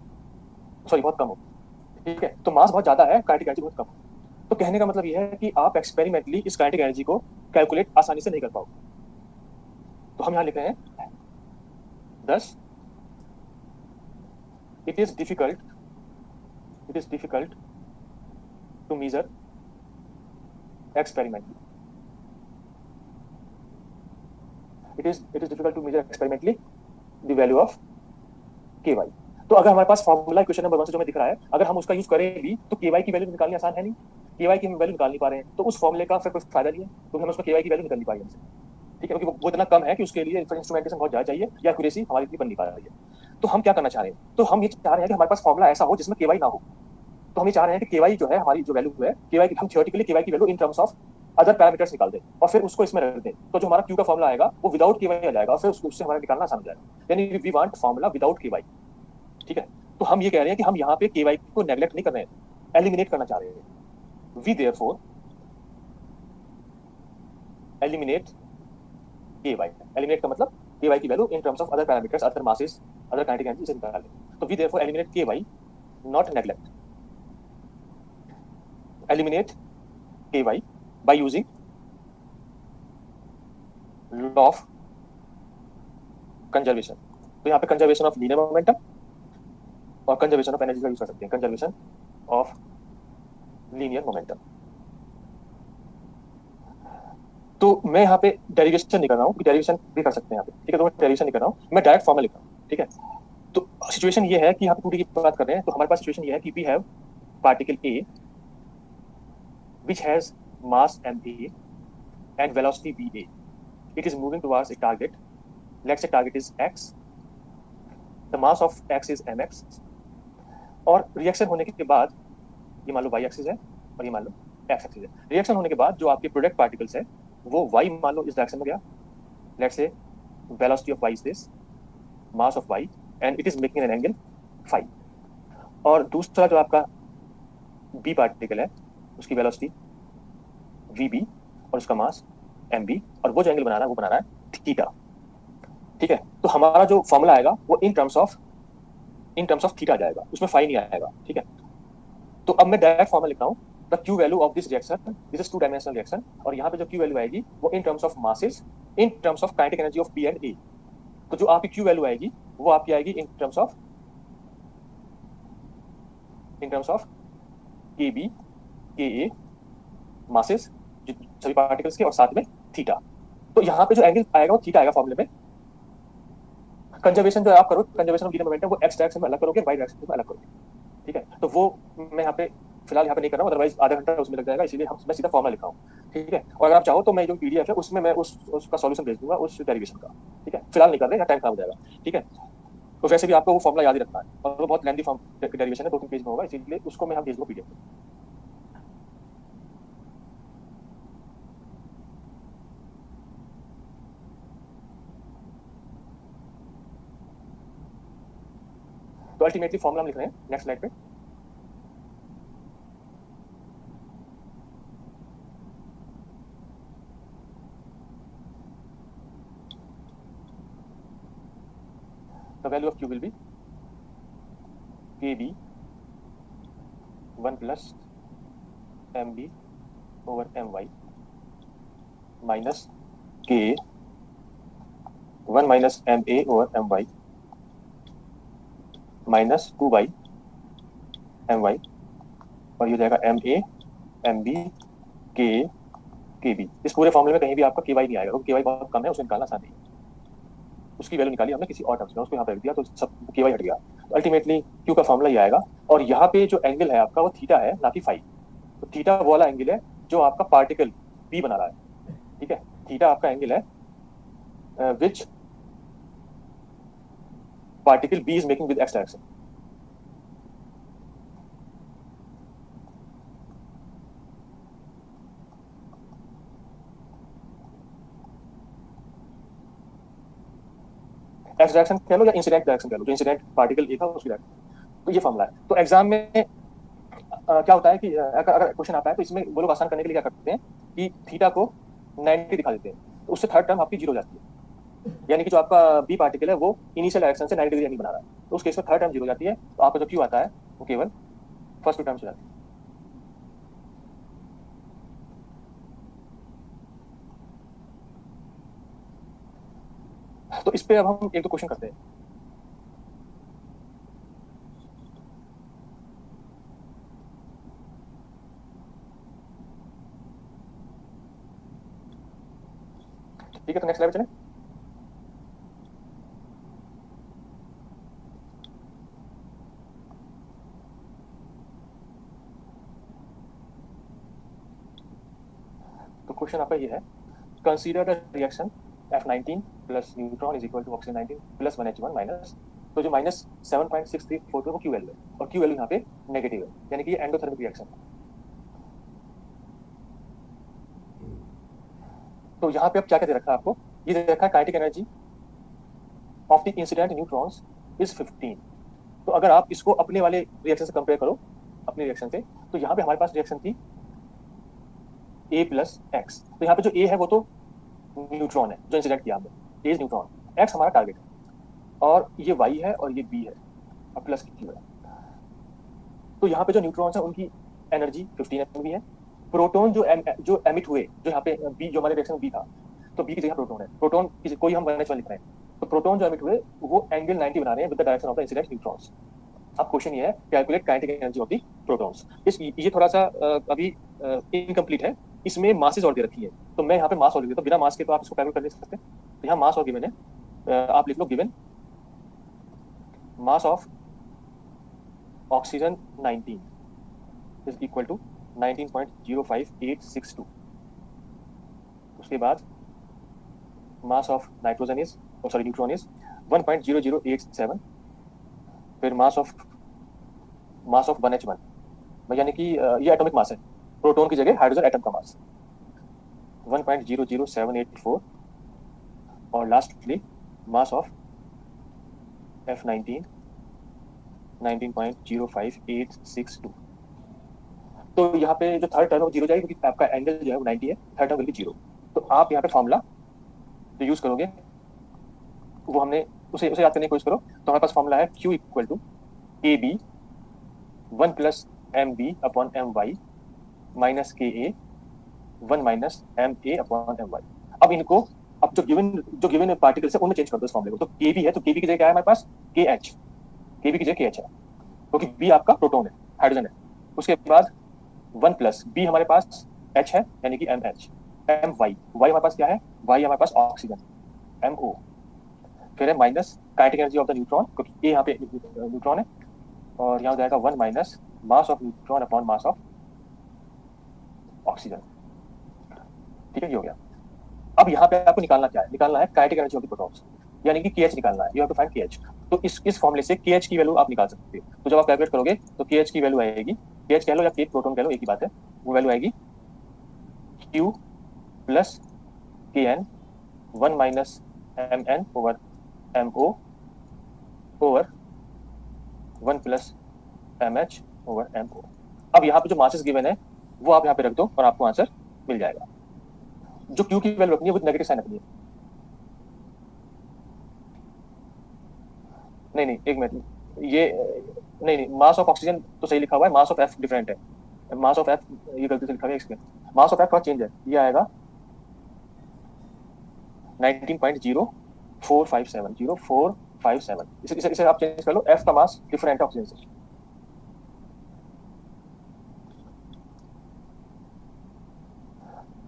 सॉरी बहुत कम होगी, ठीक है। तो मास बहुत ज्यादा है, काइनेटिक एनर्जी बहुत कम। तो तो कहने का मतलब यह है कि आप एक्सपेरिमेंटली इस काइनेटिक एनर्जी को कैलकुलेट आसानी से नहीं कर पाओगे। तो हम यहाँ लिख रहे हैं 10 it is difficult to measure experimentally it is difficult to measure experimentally the value of ky। तो अगर हमारे पास फॉर्मूला इक्वेशन नंबर 1 से जो हमें दिख रहा है, अगर हम उसका यूज करें भी तो ky की वैल्यू निकालनी आसान है नहीं, ky की हम वैल्यू निकाल नहीं पा रहे हैं, तो उस फॉर्मूले का फिर कोई फायदा नहीं है, क्योंकि हम उसमें ky की वैल्यू निकाल नहीं पाएंगे हमसे, ठीक है, क्योंकि वो इतना कम है कि उसके लिए इंस्ट्रूमेंटेशन बहुत ज्यादा चाहिए या एक्यूरेसी हमारी इतनी बन नहीं पा रही है। तो हम क्या करना चाह रहे हैं, तो हम ये चाह रहे हैं कि हमारे पास फॉर्मूला ऐसा हो जिसमें ky ना हो। तो हम ये चाह रहे हैं कि ky जो है, हमारी जो वैल्यू है ky की, हम थियोरेटिकली ky की वैल्यू in terms of other parameters निकाल दें और फिर उसको इसमें रख दें, तो जो हमारा q का फॉर्मूला आएगा वो विदाउट ky आ जाएगा और फिर उससे हमारा निकालना आसान हो जाएगा। यानी we want formula without ky, ठीक है। तो हम ये कह रहे हैं कि हम यहाँ पे ky को नेग्लेक्ट नहीं कर रहे हैं, एलिमिनेट करना चाह रहे हैं। We therefore eliminate ky। Eliminate का मतलब ky की वैल्यू in terms of other parameters, other masses, other kinetic energy से निकाल लें। तो we therefore eliminate ky, not neglect. Eliminate ky by using law of conservation। तो यहाँ पे कंजर्वेशन ऑफ लीनियर मोमेंटम और कंजर्वेशन ऑफ एनर्जी का यूज कर सकते हैं। Conservation of linear momentum. तो मैं यहाँ पे डेरिवेशन नहीं कर रहा हूँ, डेरिवेशन भी कर सकते हैं यहाँ पे, ठीक है, तो मैं डेरिवेशन नहीं कर रहा हूँ, मैं डायरेक्ट फॉर्मूला लिख रहा हूँ, ठीक है। तो सिचुएशन ये है कि यहाँ पे 2D की बात कर रहे हैं, तो हमारे पास सिचुएशन ये है कि we have particle A which has mass ma and velocity va। It is moving towards a target, let's say target is x, the mass of x is mx, और रिएक्शन होने के बाद ये मान लो y एक्सिस है और ये मान लो x एक्सिस है। रिएक्शन होने के बाद जो आपके प्रोडक्ट पार्टिकल्स है वो y मान लो इस डायरेक्शन में गया, let's say velocity of y is this, mass of y and it is making an angle phi. और दूसरा जो आपका b पार्टिकल है उसकी वेलोसिटी vb और उसका मास mb, और वो जो एंगल बना रहा है वो बना रहा है थीटा, ठीक है। तो हमारा जो फॉर्मूला आएगा वो इन टर्म्स ऑफ थीटा जाएगा, उसमें फाई नहीं आएगा, ठीक है। तो अब मैं डायरेक्ट फॉर्मूला लिखता हूँ, the Q value of this reaction, this is 2 dimensional reaction, और यहाँ पे जो क्यू वैल्यू आएगी वो in terms of masses, in terms of kinetic energy of P and A. तो जो आपकी क्यू वैल्यू आएगी वो आपकी आएगी in terms of K B K A masses सभी पार्टिकल्स के और साथ में थीटा। तो यहाँ पे जो एंगल आएगा वो थीटा आएगा फॉर्मूले में। कंजर्वेशन जो आप करो, कंजर्वेशन ऑफ लीनियर मोमेंटम, वो एक्स डायरेक्शन में अलग करोगे, वाई डायरेक्शन में अलग करोगे, ठीक है। तो वो मैं यहाँ पे फिलहाल यहाँ पे नहीं कर रहा हूँ, अदरवाइज आधा घंटा उसमें लग जाएगा, इसीलिए मैं सीधा फॉर्मूला लिखा हूँ, ठीक है। और अगर आप चाहो तो मैं जो पीडीएफ है उसमें मैं उसका सॉल्यूशन भेज दूंगा उस डेरिवेशन का, ठीक है। फिलहाल नहीं कर रहे, टाइम खराब हो जाएगा, ठीक है। तो वैसे भी आपको वो फॉर्मूला याद ही रखना है और वो बहुत लेंथी फॉर्म डेरिवेशन है, 2-3 पेज में होगा, इसीलिए उसको मैं हम भेज दूंगा पीडीएफ में। तो अल्टीमेटली फॉर्मूला हम लिख रहे हैं नेक्स्ट स्लाइड पे। The value of Q will be KB 1 plus MB over MY minus K 1 minus MA over MY minus 2 by MY, और ये जाएगा MA MB K KB। इस पूरे फॉर्मूले में कहीं भी आपका KY नहीं आएगा, क्योंकि KY बहुत कम है, उसे निकालना आसान नहीं है। उसकी वैल्यू निकाली हमने किसी और टर्म्स में, उसको यहाँ पे रख दिया तो सब KY हट गया। तो अल्टीमेटली Q का फॉर्मूला ये आएगा, और यहाँ पे जो एंगल है आपका वो थीटा है, ना कि फाई। तो थीटा वो वाला एंगल है जो आपका पार्टिकल P बना रहा है, ठीक है। थीटा आपका एंगल है which particle B is making with x direction। X direction कह लो या इंसिडेंट डायरेक्शन कह लो, जो इंसिडेंट पार्टिकल ए था उसकी डायरेक्शन। तो ये फॉर्मूला है। तो एग्जाम में क्या होता है कि अगर क्वेश्चन आता है तो इसमें वो लोग आसान करने के लिए क्या करते हैं कि थीटा को 90 दिखा देते हैं, तो उससे थर्ड टर्म आपकी जीरो हो जाती है, यानी कि जो आपका बी पार्टिकल है वो इनिशियल डायरेक्शन से 90 डिग्री एंगल बना रहा है, तो उस केस में थर्ड टर्म जीरो हो जाती है। तो आपका जो क्यू आता है वो केवल फर्स्ट टू टर्म से जाती है। तो इस पे अब हम एक दो क्वेश्चन करते हैं। ठीक है, तो नेक्स्ट लेवल चलें। तो क्वेश्चन आपका ये है, consider the reaction F19 plus neutron is equal to oxygen 19 plus 1H1 minus, तो जो माइनस 7.6342 वो क्यू वैल्यू है, और क्यू वैल्यू यहाँ पे नेगेटिव है, यानी कि ये एंडोथर्मिक रिएक्शन है। तो यहाँ पे अब क्या क्या दे रखा है आपको, ये दे रखा है kinetic energy of the incident neutrons is 15। तो अगर आप इसको अपने वाले रिएक्शन से कंपेयर करो, अपने रिएक्शन से, तो यहाँ पे हमारे पास रिएक्शन थी ए प्लस एक्स। तो यहाँ पे जो ए है वो तो न्यूट्रॉन है जो इंसिडेंट किया हमने, ए इज न्यूट्रॉन, एक्स हमारा टारगेट है, और ये वाई है और ये बी है, और प्लस क्यू है। तो यहाँ पे जो न्यूट्रॉन्स है उनकी एनर्जी 15 एमवी है। प्रोटॉन जो एमिट हुए, जो यहाँ पे बी, जो हमारे रिएक्शन बी था, तो बी की जगह प्रोटॉन है, प्रोटॉन कोई हम 1H1 लिख रहे हैं, तो प्रोटॉन जो एमिट हुए वो एंगल 90 बना रहे हैं with the direction of the incident neutrons. अब क्वेश्चन ये है, calculate kinetic energy of the protons. ये थोड़ा सा अभी इनकम्प्लीट है, इसमें मासेस और दे रखी है, तो मैं यहाँ पे मास और लिख देता हूँ, बिना मास के तो आप इसको कैलकुलेट कर नहीं सकते। तो यहाँ मास और गिवन है, आप लिख लो given mass of oxygen 19 is equal to 19.05862। उसके बाद mass of nitrogen is, sorry neutron is 1.0087। फिर मास ऑफ 1H1, यानी कि ये एटॉमिक मास है, प्रोटॉन की जगह हाइड्रोजन एटम का मास 1.00784। और लास्टली मास ऑफ F19 19.05862। तो यहाँ पे जो थर्ड टर्म है वो जीरो जाएगी, क्योंकि आपका एंगल जो है वो 90 है, third term will be zero. तो आप यहाँ पे फॉर्मूला जो यूज करोगे वो हमने उसे याद करने की कोशिश करो। तो हमारे पास फॉर्मूला है Q equal to A B 1 plus M B upon M Y minus K A 1 minus M A upon M Y. अब इनको, अब जो गिवन पार्टिकल्स है उनमें चेंज कर दो इस फॉर्मूले को। तो के बी है, तो के बी की जगह क्या है हमारे पास, के एच, के बी की जगह के एच है, क्योंकि बी आपका प्रोटॉन है, हाइड्रोजन है। उसके बाद 1 प्लस बी हमारे पास एच है, यानी कि M H, M Y, Y हमारे पास क्या है, वाई हमारे पास ऑक्सीजन, एम ओ। फिर है minus kinetic energy of the neutron, क्योंकि ये यहाँ पे न्यूट्रॉन है, और यहाँ हो जाएगा 1 minus mass of neutron upon mass of oxygen. ठीक है, ये हो गया। अब यहाँ पे आपको निकालना क्या है, निकालना है kinetic energy of the protons, यानी कि KH निकालना है, you have to find KH। तो इस फॉर्मूले से KH की वैल्यू आप निकाल सकते हो। तो जब आप कैलकुलेट करोगे तो KH की वैल्यू आएगी, KH कह लो या K प्रोटॉन कह लो, एक ही बात है, वो वैल्यू आएगी Q plus KN 1 minus MN over MO over 1 plus MH over MO। अब यहाँ पे जो मासेस गिवन है वो आप यहाँ पे रख दो और आपको आंसर मिल जाएगा। जो Q की वैल्यू रखनी है वो नेगेटिव साइन रखनी है। नहीं, एक मिनट, ये नहीं, मास ऑफ ऑक्सीजन तो सही लिखा हुआ है, मास ऑफ F डिफरेंट है, मास ऑफ F ये गलती से लिखा हुआ है, इसमें मास ऑफ F का चेंज है, ये आएगा 19.0457 इसे आप चेंज कर लो, F का मास डिफरेंट है ऑक्सीजन से।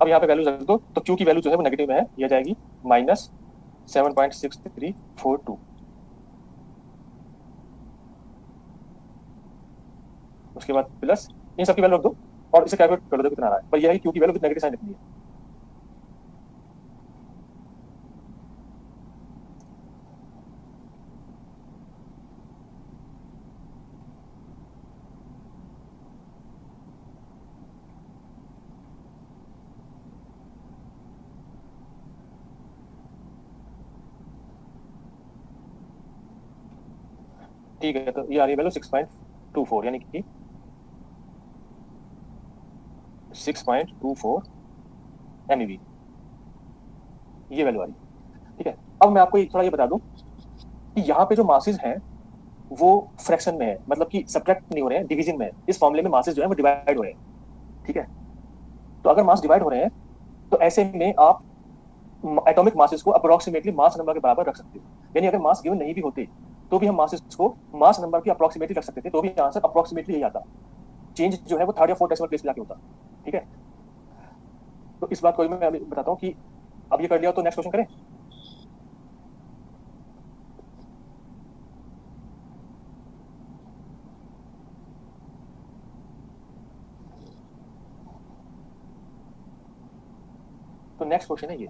अब यहाँ पे वैल्यू रख दो, तो Q की वैल्यू जो है वो नेगेटिव में है, ये जाएगी माइनस 7.6342। उसके बाद प्लस इन सबकी वैल्यू रख दो और इसे कैलकुलेट कर दो कितना आ रहा है, पर यह है Q की वैल्यू विद नेगेटिव साइन रखनी है। ठीक है, तो ये आ रही है वैल्यू 6.24, यानी कि 6.24 MeV, ये वैल्यू आ रही है। ठीक है, अब मैं आपको थोड़ा ये बता दूं कि यहाँ पे जो मासेस हैं वो फ्रैक्शन में है, मतलब कि सब्ट्रैक्ट नहीं हो रहे हैं, डिवीजन में है। इस फॉर्मूले में मासेस जो है वो डिवाइड हो रहे हैं। ठीक है, तो अगर मास डिवाइड हो रहे हैं तो ऐसे में आप एटॉमिक मासेस को अप्रोक्सीमेटली मास नंबर के बराबर रख सकते हो। यानी अगर मास गिवन नहीं भी होते तो भी हम मासेस को मास नंबर की अप्रोक्सीमेटली रख सकते थे, तो भी आंसर अप्रोक्सीमेटली यही आता। चेंज जो है वो थर्ड या फोर्थ डेसिमल प्लेस पे जाके होता। ठीक है, तो इस बात को मैं अभी बताता हूँ कि अब ये कर लिया तो नेक्स्ट क्वेश्चन करें। तो नेक्स्ट क्वेश्चन है ये,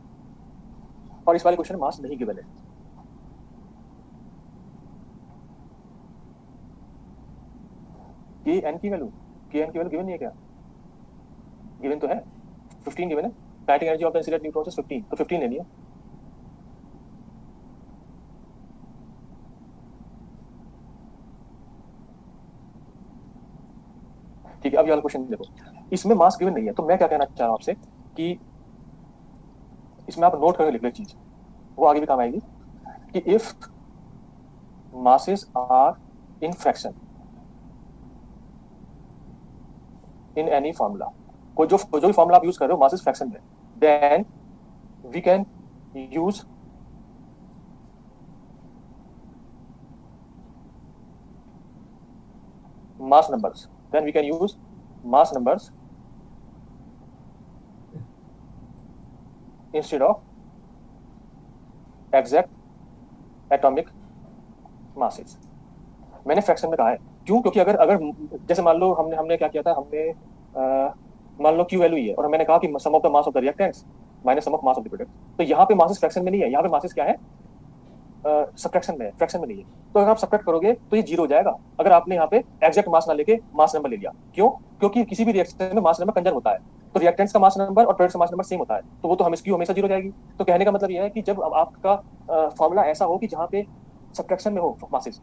और इस वाले क्वेश्चन में मास नहीं गिवन है। के एन की वैल्यू, के एन की वैल्यू गिवन नहीं है क्या? गिवन तो है, 15 गिवन है। Kinetic energy of the incident neutron is 15, तो 15 लेनी है। ठीक है, अब ये वाला क्वेश्चन देखो, इसमें मास गिवन नहीं है, तो मैं क्या कहना चाह रहा हूं आपसे कि इसमें आप नोट करके लिख लो एक चीज, वो आगे भी काम आएगी, कि if masses are in fraction in any formula, कोई जो भी फॉर्मूला आप यूज कर रहे हो masses fraction में, then we can use mass numbers, then we can use mass numbers instead of exact atomic masses। मैंने फ्रैक्शन में कहा है, क्यों? क्योंकि अगर अगर जैसे मान लो हमने हमने क्या किया था, हमने मान लो क्यू वैल्यू ही है और मैंने कहा कि sum of the mass of the reactants minus sum of mass of the product, तो यहाँ पे मासेस फ्रैक्शन में नहीं है, यहाँ पे मासेस क्या है, सब्ट्रैक्शन में है, फ्रैक्शन में नहीं है। तो अगर आप सब्ट्रैक्ट करोगे तो ये जीरो हो जाएगा, अगर आपने यहाँ पे एग्जैक्ट मास ना लेके मास नंबर ले लिया। क्यों? क्योंकि किसी भी रिएक्शन में मास नंबर कंजर्व होता है, तो रिएक्टेंट्स का मास नंबर और प्रोडक्ट का मास नंबर सेम होता है, तो वो तो हमें क्यू हमेशा जीरो जाएगी। तो कहने का मतलब ये है कि जब आपका फॉर्मूला ऐसा हो कि जहाँ पे सब्ट्रैक्शन में हो मासेस,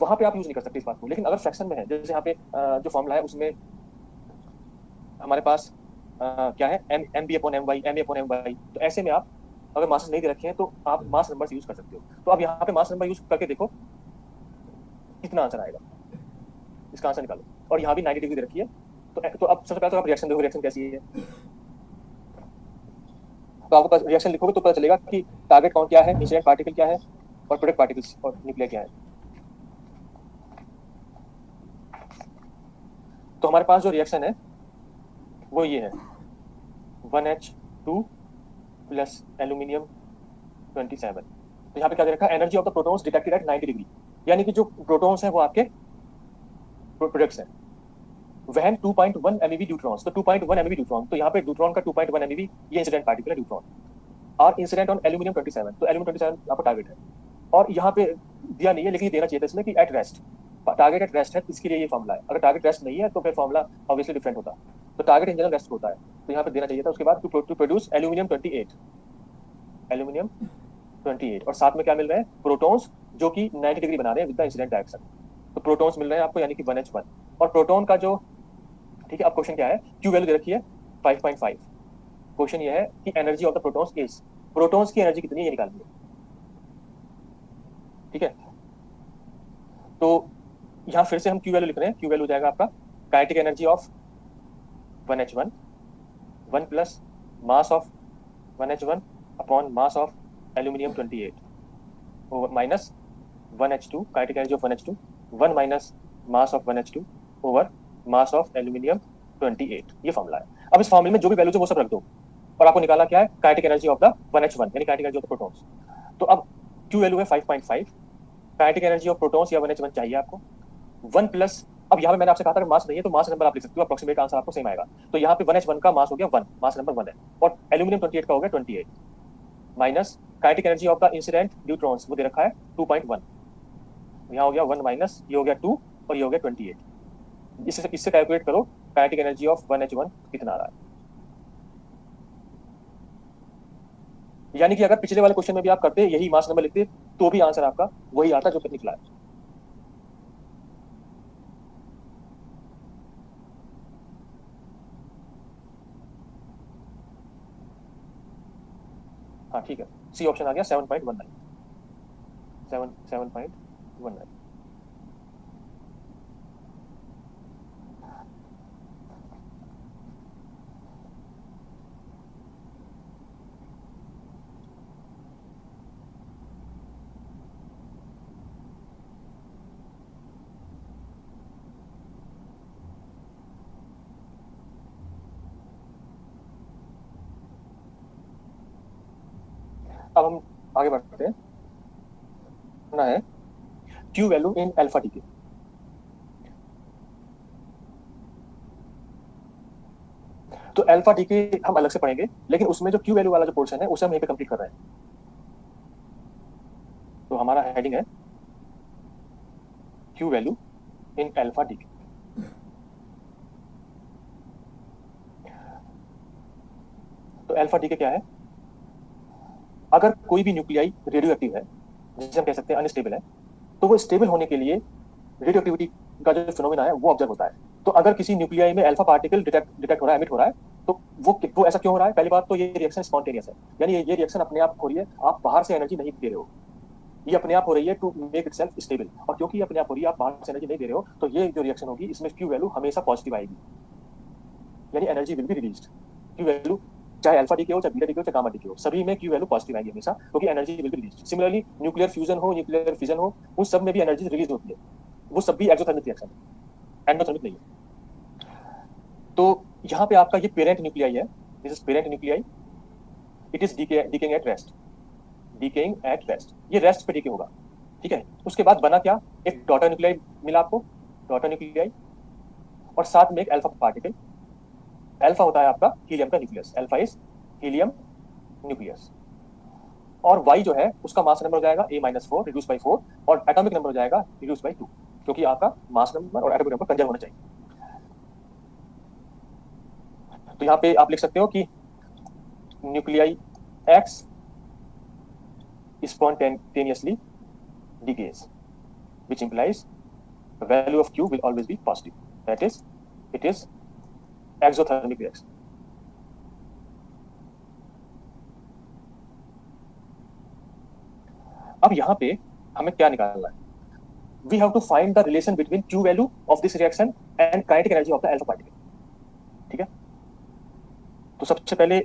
वहां पे आप यूज नहीं कर सकते इस बात को। लेकिन अगर फ्रैक्शन में है, जैसे यहाँ पे जो फॉर्मूला है उसमें हमारे पास क्या है, M M B upon M Y, M A upon M Y, तो ऐसे में आप अगर मासेस नहीं दे रखे हैं तो आप मास नंबर से यूज कर सकते हो। तो अब यहाँ पे मास नंबर यूज करके देखो कितना आंसर आएगा, इसका आंसर निकालो। और यहाँ भी 90 डिग्री दे रखी है, तो अब सबसे पहले तो आप रिएक्शन देखो, रिएक्शन कैसी है। तो आपको रिएक्शन लिखोगे तो पता चलेगा कि टारगेट कौन क्या है, इंसिडेंट पार्टिकल क्या है, और प्रोडक्ट पार्टिकल्स और न्यूक्लियर क्या है। तो हमारे पास जो रिएक्शन है वो ये है, 1H2 प्लस एल्यूमिनियम 27। तो यहाँ पे क्या दे रखा है, energy of the protons detected at 90 degree, यानी कि जो प्रोटॉन्स हैं वो आपके प्रोडक्ट्स हैं। वहन 2.1 MeV न्यूट्रॉन्स, तो 2.1 MeV न्यूट्रॉन, तो यहाँ पे न्यूट्रॉन का 2.1 MeV ये इंसिडेंट पार्टिकल है न्यूट्रॉन, और इंसिडेंट ऑन एल्यूमिनियम 27, तो एल्यूमिनियम 27 आपका टारगेट है। और यहाँ पे दिया नहीं है लेकिन देना चाहिए था इसमें कि at rest, target at rest है, इसके लिए ये फॉर्मूला है। अगर टारगेट रेस्ट नहीं है तो फिर फॉर्मूला ऑब्वियसली डिफरेंट होता, तो टारगेट इन जनरल रेस्ट होता है, तो यहाँ पे देना चाहिए था। उसके बाद टू प्रोड्यूस एल्यूमिनियम 28, एल्यूमिनियम 28, और साथ में क्या मिल रहे हैं, प्रोटॉन्स जो कि 90 डिग्री बना रहे हैं विद द इंसिडेंट डायरेक्शन, तो प्रोटॉन्स मिल रहे हैं आपको, यानी कि 1H1। और प्रोटॉन का जो, ठीक है, अब क्वेश्चन क्या है, क्यू वैल्यू दे रखी है 5.5। क्वेश्चन ये है कि energy of the protons is, protons की एनर्जी कितनी है ये निकालनी है। ठीक है, तो यहाँ फिर से हम क्यू वैल्यू लिख रहे हैं, क्यू वैल्यू हो जाएगा आपका kinetic energy of 1H1, 1 plus mass of 1H1 upon mass of aluminium 28 minus 1H2, kinetic energy of 1H2, 1 minus mass of 1H2 over mass of aluminium 28, ये फॉर्मूला है। अब इस फॉर्मूले में जो भी वैल्यू है वो सब रख दो, और आपको निकाला क्या है, kinetic energy of the 1H1, यानी kinetic energy of the protons. तो अब क्यू वैल्यू है 5.5, काइनेटिक एनर्जी ऑफ प्रोटॉन्स या 1H1 चाहिए आपको, 1 प्लस, अब यहाँ पे मैंने आपसे कहा था मास नहीं है तो मास नंबर आप लिख सकते हो, अप्रोक्सीमेट आंसर आपको सेम आएगा। तो यहाँ पे 1H1 का मास हो गया 1, मास नंबर 1 है, और एल्यूमिनियम 28 का हो गया 28, minus kinetic energy of the incident neutrons वो दे रखा है 2.1, यहाँ हो गया 1 माइनस, ये हो गया 2 और ये हो गया 28। इससे कैलकुलेट करो काइनेटिक एनर्जी ऑफ 1H1 कितना आ रहा है। यानी कि अगर पिछले वाले क्वेश्चन में भी आप करते यही मास नंबर लिखते तो भी आंसर आपका वही आता जो निकला है। हाँ ठीक है, सी ऑप्शन आ गया 7.19, 7.19। अब हम आगे बढ़ते हैं, ना है क्यू वैल्यू इन अल्फा डीके। तो अल्फा डीके हम अलग से पढ़ेंगे, लेकिन उसमें जो क्यू वैल्यू वाला जो पोर्शन है उसे हम यहीं पे कंप्लीट कर रहे हैं। तो हमारा हेडिंग है क्यू वैल्यू इन अल्फा डीके। तो अल्फा डीके क्या है? अगर कोई भी न्यूक्लियाई रेडियो एक्टिव है, जिसे हम कह सकते हैं अनस्टेबल है, तो वो स्टेबल होने के लिए रेडियो एक्टिविटी का जो फिनोमेना है वो ऑब्जर्व होता है। तो अगर किसी न्यूक्लियाई में अल्फा पार्टिकल डिटेक्ट हो रहा है, एमिट हो रहा है, तो वो ऐसा क्यों हो रहा है? पहली बात तो ये रिएक्शन स्पॉन्टेनियस है, यानी ये रिएक्शन अपने आप हो रही है, आप बाहर से एनर्जी नहीं दे रहे हो, ये अपने आप हो रही है to make it self stable. और क्योंकि ये अपने आप हो रही है, आप बाहर से एनर्जी नहीं दे रहे हो, तो ये जो रिएक्शन होगी इसमें क्यू वैल्यू हमेशा पॉजिटिव आएगी, यानी energy will be released. Q value चाहे अल्फा डीके हो, चाहे बीटा डीके हो, चाहे गामा डीके हो, सभी में क्यू वैल्यू पॉजिटिव आएगी हमेशा, क्योंकि energy will be released. Similarly nuclear fusion हो, न्यूक्लियर फिजन हो, उन सब में भी एनर्जी रिलीज होती है, वो सब भी एक्सोथर्मिक रिएक्शन है, एंडोथर्मिक नहीं है। तो यहाँ पे आपका ये पेरेंट न्यूक्लियाई है, this is parent nuclei, it is decaying at rest, decaying at rest, ये रेस्ट पे डीके होगा, ठीक है। उसके बाद बना क्या? एक डॉटर न्यूक्लियाई मिला आपको, डॉटर न्यूक्लियाई, और साथ में एक अल्फा पार्टिकल। अल्फा होता है आपका हीलियम का nucleus, alpha is helium nucleus. और वाई जो है उसका मास नंबर हो जाएगा A-4 रिड्यूस बाई 4, और एटॉमिक नंबर हो जाएगा रिड्यूस बाई 2, क्योंकि आपका मास नंबर और एटॉमिक नंबर कंजर्व होना चाहिए। तो यहाँ पे आप लिख सकते हो कि nuclei x spontaneously decays, which implies the value of Q will always be positive. That is, it is exothermic reaction. अब यहाँ पे हमें क्या निकालना है? We have to find the relation between Q value of this reaction and kinetic energy of the alpha particle. ठीक है? तो सबसे पहले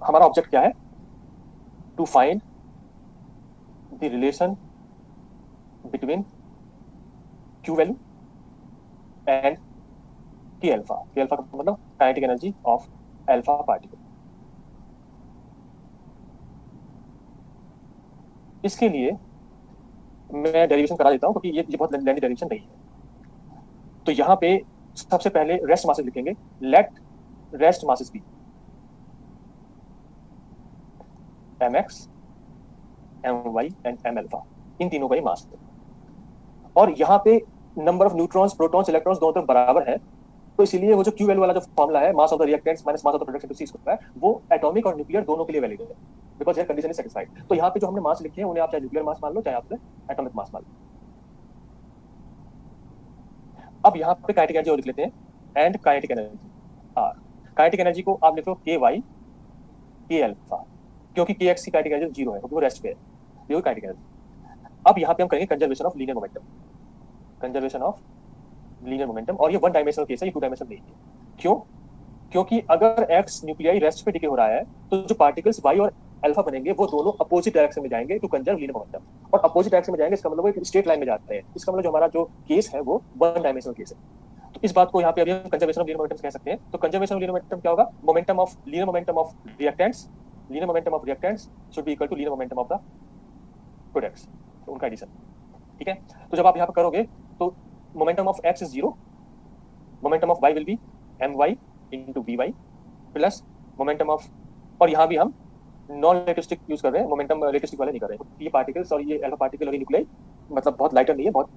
हमारा ऑब्जेक्ट क्या है? To find the relation between Q value and K alpha. K alpha का मतलब kinetic energy of alpha particle. इसके लिए मैं डेरिवेशन करा देता हूँ, क्योंकि ये बहुत लेंथी डेरिवेशन नहीं है। तो यहाँ पे सबसे पहले रेस्ट मासेस लिखेंगे, let rest masses be mx, my and m alpha, इन तीनों का ही मास है। और यहाँ पे number of neutrons, protons, electrons दोनों तरफ बराबर है, तो इसीलिए वो जो क्यू वैल्यू वाला जो फॉर्मूला है, mass of the reactants minus mass of the product into C square, वो एटॉमिक और न्यूक्लियर दोनों के लिए वैलिड है, because here condition is satisfied. तो यहाँ पे जो हमने मास लिखे हैं उन्हें आप चाहे न्यूक्लियर मास मान लो, चाहे आप एटॉमिक मास मान लो। अब यहाँ पे काइनेटिक एनर्जी लिख लेते हैं, and kinetic energy R. Kinetic energy को आप लिखो के वाई के अल्फा, क्योंकि के एक्स की काइनेटिक एनर्जी जीरो है, क्योंकि वो रेस्ट पे है, ये काइनेटिक एनर्जी। अब यहाँ पे हम करेंगे conservation of linear momentum, conservation of linear momentum, और ये वन डायमेंशनल केस है, ये टू डायमेंशनल नहीं है। क्यों? क्योंकि अगर एक्स न्यूक्लियाई रेस्ट पे डिके हो रहा है, तो जो पार्टिकल्स वाई और अल्फा बनेंगे वो दोनों अपोजिट डायरेक्शन में जाएंगे टू कंजर्व लीनियर मोमेंटम। और अपोजिट डायरेक्शन में जाएंगे इसका मतलब वो एक स्ट्रेट लाइन में जाते हैं, इसका मतलब जो हमारा जो केस है वो वन डायमेंशनल केस है। तो इस बात को यहाँ पे अभी हम कंजर्वेशन ऑफ लीनियर मोमेंटम कह सकते हैं। तो कंजर्वेशन ऑफ लीनियर मोमेंटम क्या होगा? Momentum of linear momentum of reactants, linear momentum of reactants should be equal to linear momentum of the products, तो उनका एडिशन। ठीक है, तो जब आप यहाँ पे करोगे तो momentum of X is zero, momentum of Y will be M Y into B Y plus momentum of, और यहाँ भी हम नॉन रिलेटिविस्टिक यूज कर रहे हैं, मोमेंटम रिलेटिविस्टिक वाले नहीं कर रहे हैं। ये पार्टिकल्स और ये अल्फा पार्टिकल और ये न्यूक्लियाई मतलब बहुत लाइटर नहीं है, बहुत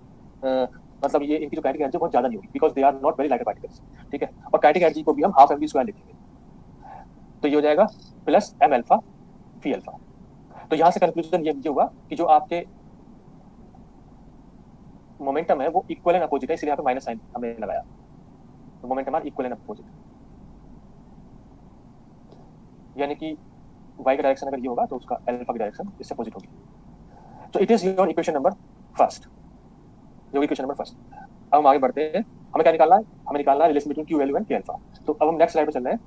मतलब ये इनकी जो काइनेटिक एनर्जी बहुत ज्यादा नहीं होगी, because they are not very lighter particles. ठीक है, और काइनेटिक एनर्जी को भी हम हाफ एम वी स्क्वायर लिखेंगे, तो ये हो जाएगा plus M alpha V alpha. तो यहाँ से कंक्लूजन ये हुआ कि जो आपके मोमेंटम है वो इक्वल एंड अपोजिट है, इसलिए यहाँ पे माइनस साइन हमने लगाया। तो momentum are equal and opposite, यानी कि वाई का डायरेक्शन अगर ये होगा तो उसका अल्फा की डायरेक्शन इससे अपोजिट होगी। तो it is your equation number first, जो इक्वेशन नंबर फर्स्ट। अब हम आगे बढ़ते हैं, हमें क्या निकालना है? हमें निकालना है relation between Q value and के अल्फा। तो अब हम नेक्स्ट स्लाइड पे चल रहे हैं।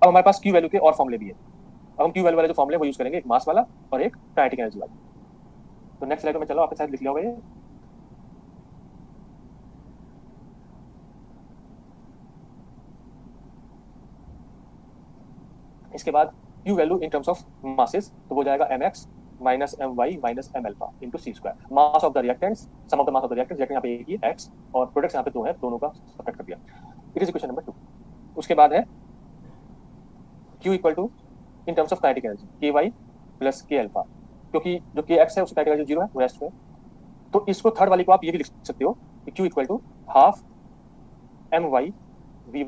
अब हमारे पास क्यू वैल्यू के और फॉर्मूले भी है। अब हम क्यू वैल्यू वाले जो फॉर्मूले वो यूज करेंगे, एक मास वाला और एक काइनेटिक एनर्जी वाला। तो नेक्स्ट स्लाइड में चलो, आपके साथ लिख लिया होगा ये। इसके बाद Q value in terms of masses, तो वो जाएगा mx minus my minus m alpha into C square. Mass of the reactants, sum of the mass of the reactants, reactant यहाँ पे एक ही है x, और प्रोडक्ट्स यहाँ पे दो है, दोनों का सब्ट्रैक्ट कर दिया। It is equation number 2। उसके बाद है q equal to in terms of kinetic energy ky plus k alpha, क्योंकि जो kx है उसकी काइनेटिक एनर्जी 0 है, वो रेस्ट में। तो इसको थर्ड वाली को आप ये भी लिख सकते हो कि q equal to half my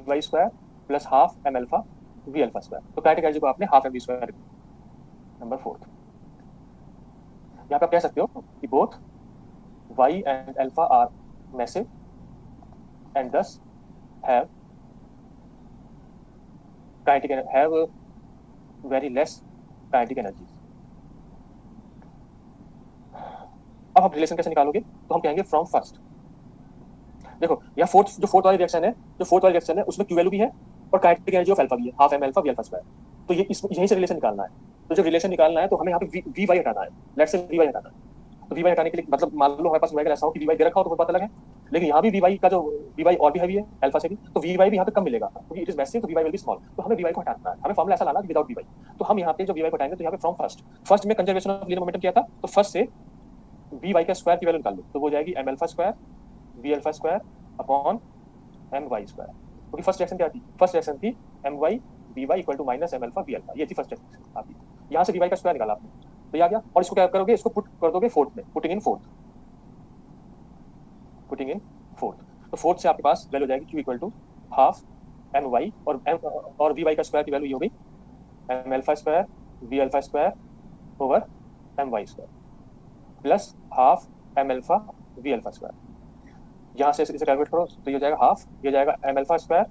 vy square plus half m alpha v alpha square. तो काइनेटिक एनर्जी को आपने half m v square number 4। यहाँ पे आप कह सकते हो कि both y and alpha are massive and thus have kinetic have very less kinetic energy। अब आप रिलेशन कैसे निकालोगे, तो हम कहेंगे फ्रॉम फर्स्ट। देखो यहाँ फोर्थ वाली रिएक्शन है उसमें क्यू वैल्यू भी है और काइनेटिक एनर्जी ऑफ अल्फा भी है, half m alpha v alpha square. तो ये यहीं से रिलेशन निकालना है। तो जब रिलेशन निकालना है तो हमें यहाँ पे वी वाई हटाना है, लेट्स से वी वाई हटाना है। तो वी वाई हटाने के लिए मतलब मान लो हमारे पास नुमेरिकल ऐसा हो कि वी वाई दे रखा हो तो बात अलग है, लेकिन यहाँ भी वी वाई का जो वी वाई और भी हैवी है अल्फा से भी, तो वी वाई भी यहाँ पे कम मिलेगा क्योंकि इट इज मैसिव, तो V Y will be small. तो हमें वी वाई को हटाना है, हमें फॉर्मूला ऐसा लाना कि विदाउट वी वाई। तो हम यहाँ पे जो वी वाई को हटाएंगे तो यहाँ पे फ्रॉम फर्स्ट में कंजर्वेशन ऑफ लीनियर मोमेंटम किया था, तो फर्स्ट से वी वाई का स्क्वायर की वैल्यू निकाल लो, तो वो जाएगी m alpha square v alpha square upon m Y square. क्योंकि फर्स्ट रिएक्शन क्या थी, फर्स्ट रिएक्शन थी m Y V Y equal to minus m alpha v alpha, ये थी फर्स्ट रिएक्शन आपकी। यहाँ से वी वाई का स्क्वायर निकाला आपने, तो ये आ गया। और इसको क्या करोगे, इसको पुट कर दोगे फोर्थ में, पुटिंग इन फोर्थ। तो फोर्थ से आपके पास वैल्यू हो जाएगी q equal to half m Y और v वाई का स्क्वायर की वैल्यू ये हो गई m alpha square v alpha square over m Y square plus half m alpha v alpha square. यहाँ से इसे कैलकुलेट करो तो ये जाएगा हाफ, ये जाएगा m alpha square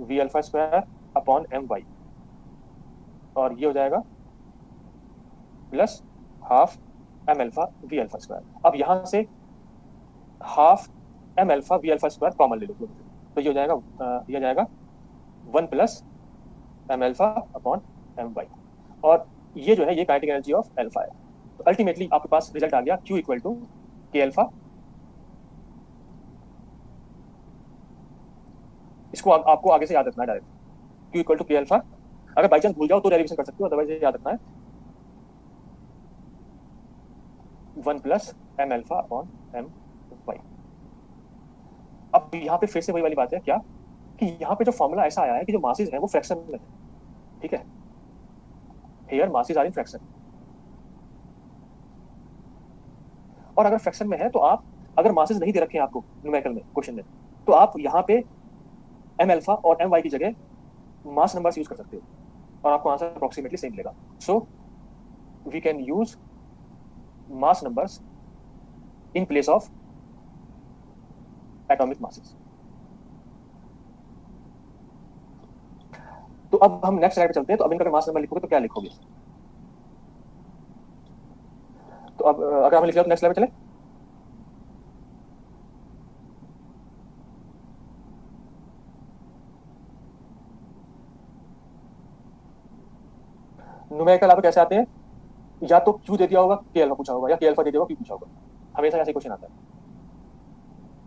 v alpha square upon m Y, और ये हो जाएगा plus half m alpha v alpha square. अब यहाँ से half m alpha v alpha square common ले लो, तो ये हो जाएगा 1 plus m alpha upon m Y, और ये जो है ये काइनेटिक एनर्जी ऑफ अल्फा है। तो अल्टीमेटली आपके पास रिजल्ट आ गया q equal to k alpha. इसको आपको आगे से याद रखना है direct, q equal to k alpha. अगर बाई चांस भूल जाओ तो डेरिवेशन कर सकते हो, अदरवाइज याद रखना है 1 plus m alpha upon m Y. अब यहाँ पे फिर से वही वाली बात है क्या, कि यहाँ पे जो फॉर्मूला ऐसा आया है कि जो मासेस है वो फ्रैक्शन में है, ठीक है, here masses are in fraction. और अगर फ्रैक्शन में है तो आप अगर मासेस नहीं दे रखे हैं आपको न्यूमेरिकल में क्वेश्चन में, तो आप यहाँ पे m अल्फा और m वाई की जगह मास नंबर्स यूज कर सकते हो और आपको आंसर अप्रोक्सीमेटली सेम मिलेगा। So we can use mass numbers in place of atomic masses. तो अब हम नेक्स्ट स्लाइड पे चलते हैं। तो अब इनका मास नंबर लिखोगे तो क्या लिखोगे, तो अब अगर हम लिख लिया तो नेक्स्ट स्लाइड पे चले। न्यूमेरिकल आप कैसे आते हैं, या तो क्यू दे दिया होगा के अल्फा पूछा होगा, या के अल्फा दे दिया होगा क्यू पूछा होगा, हमेशा ऐसे क्वेश्चन आता है।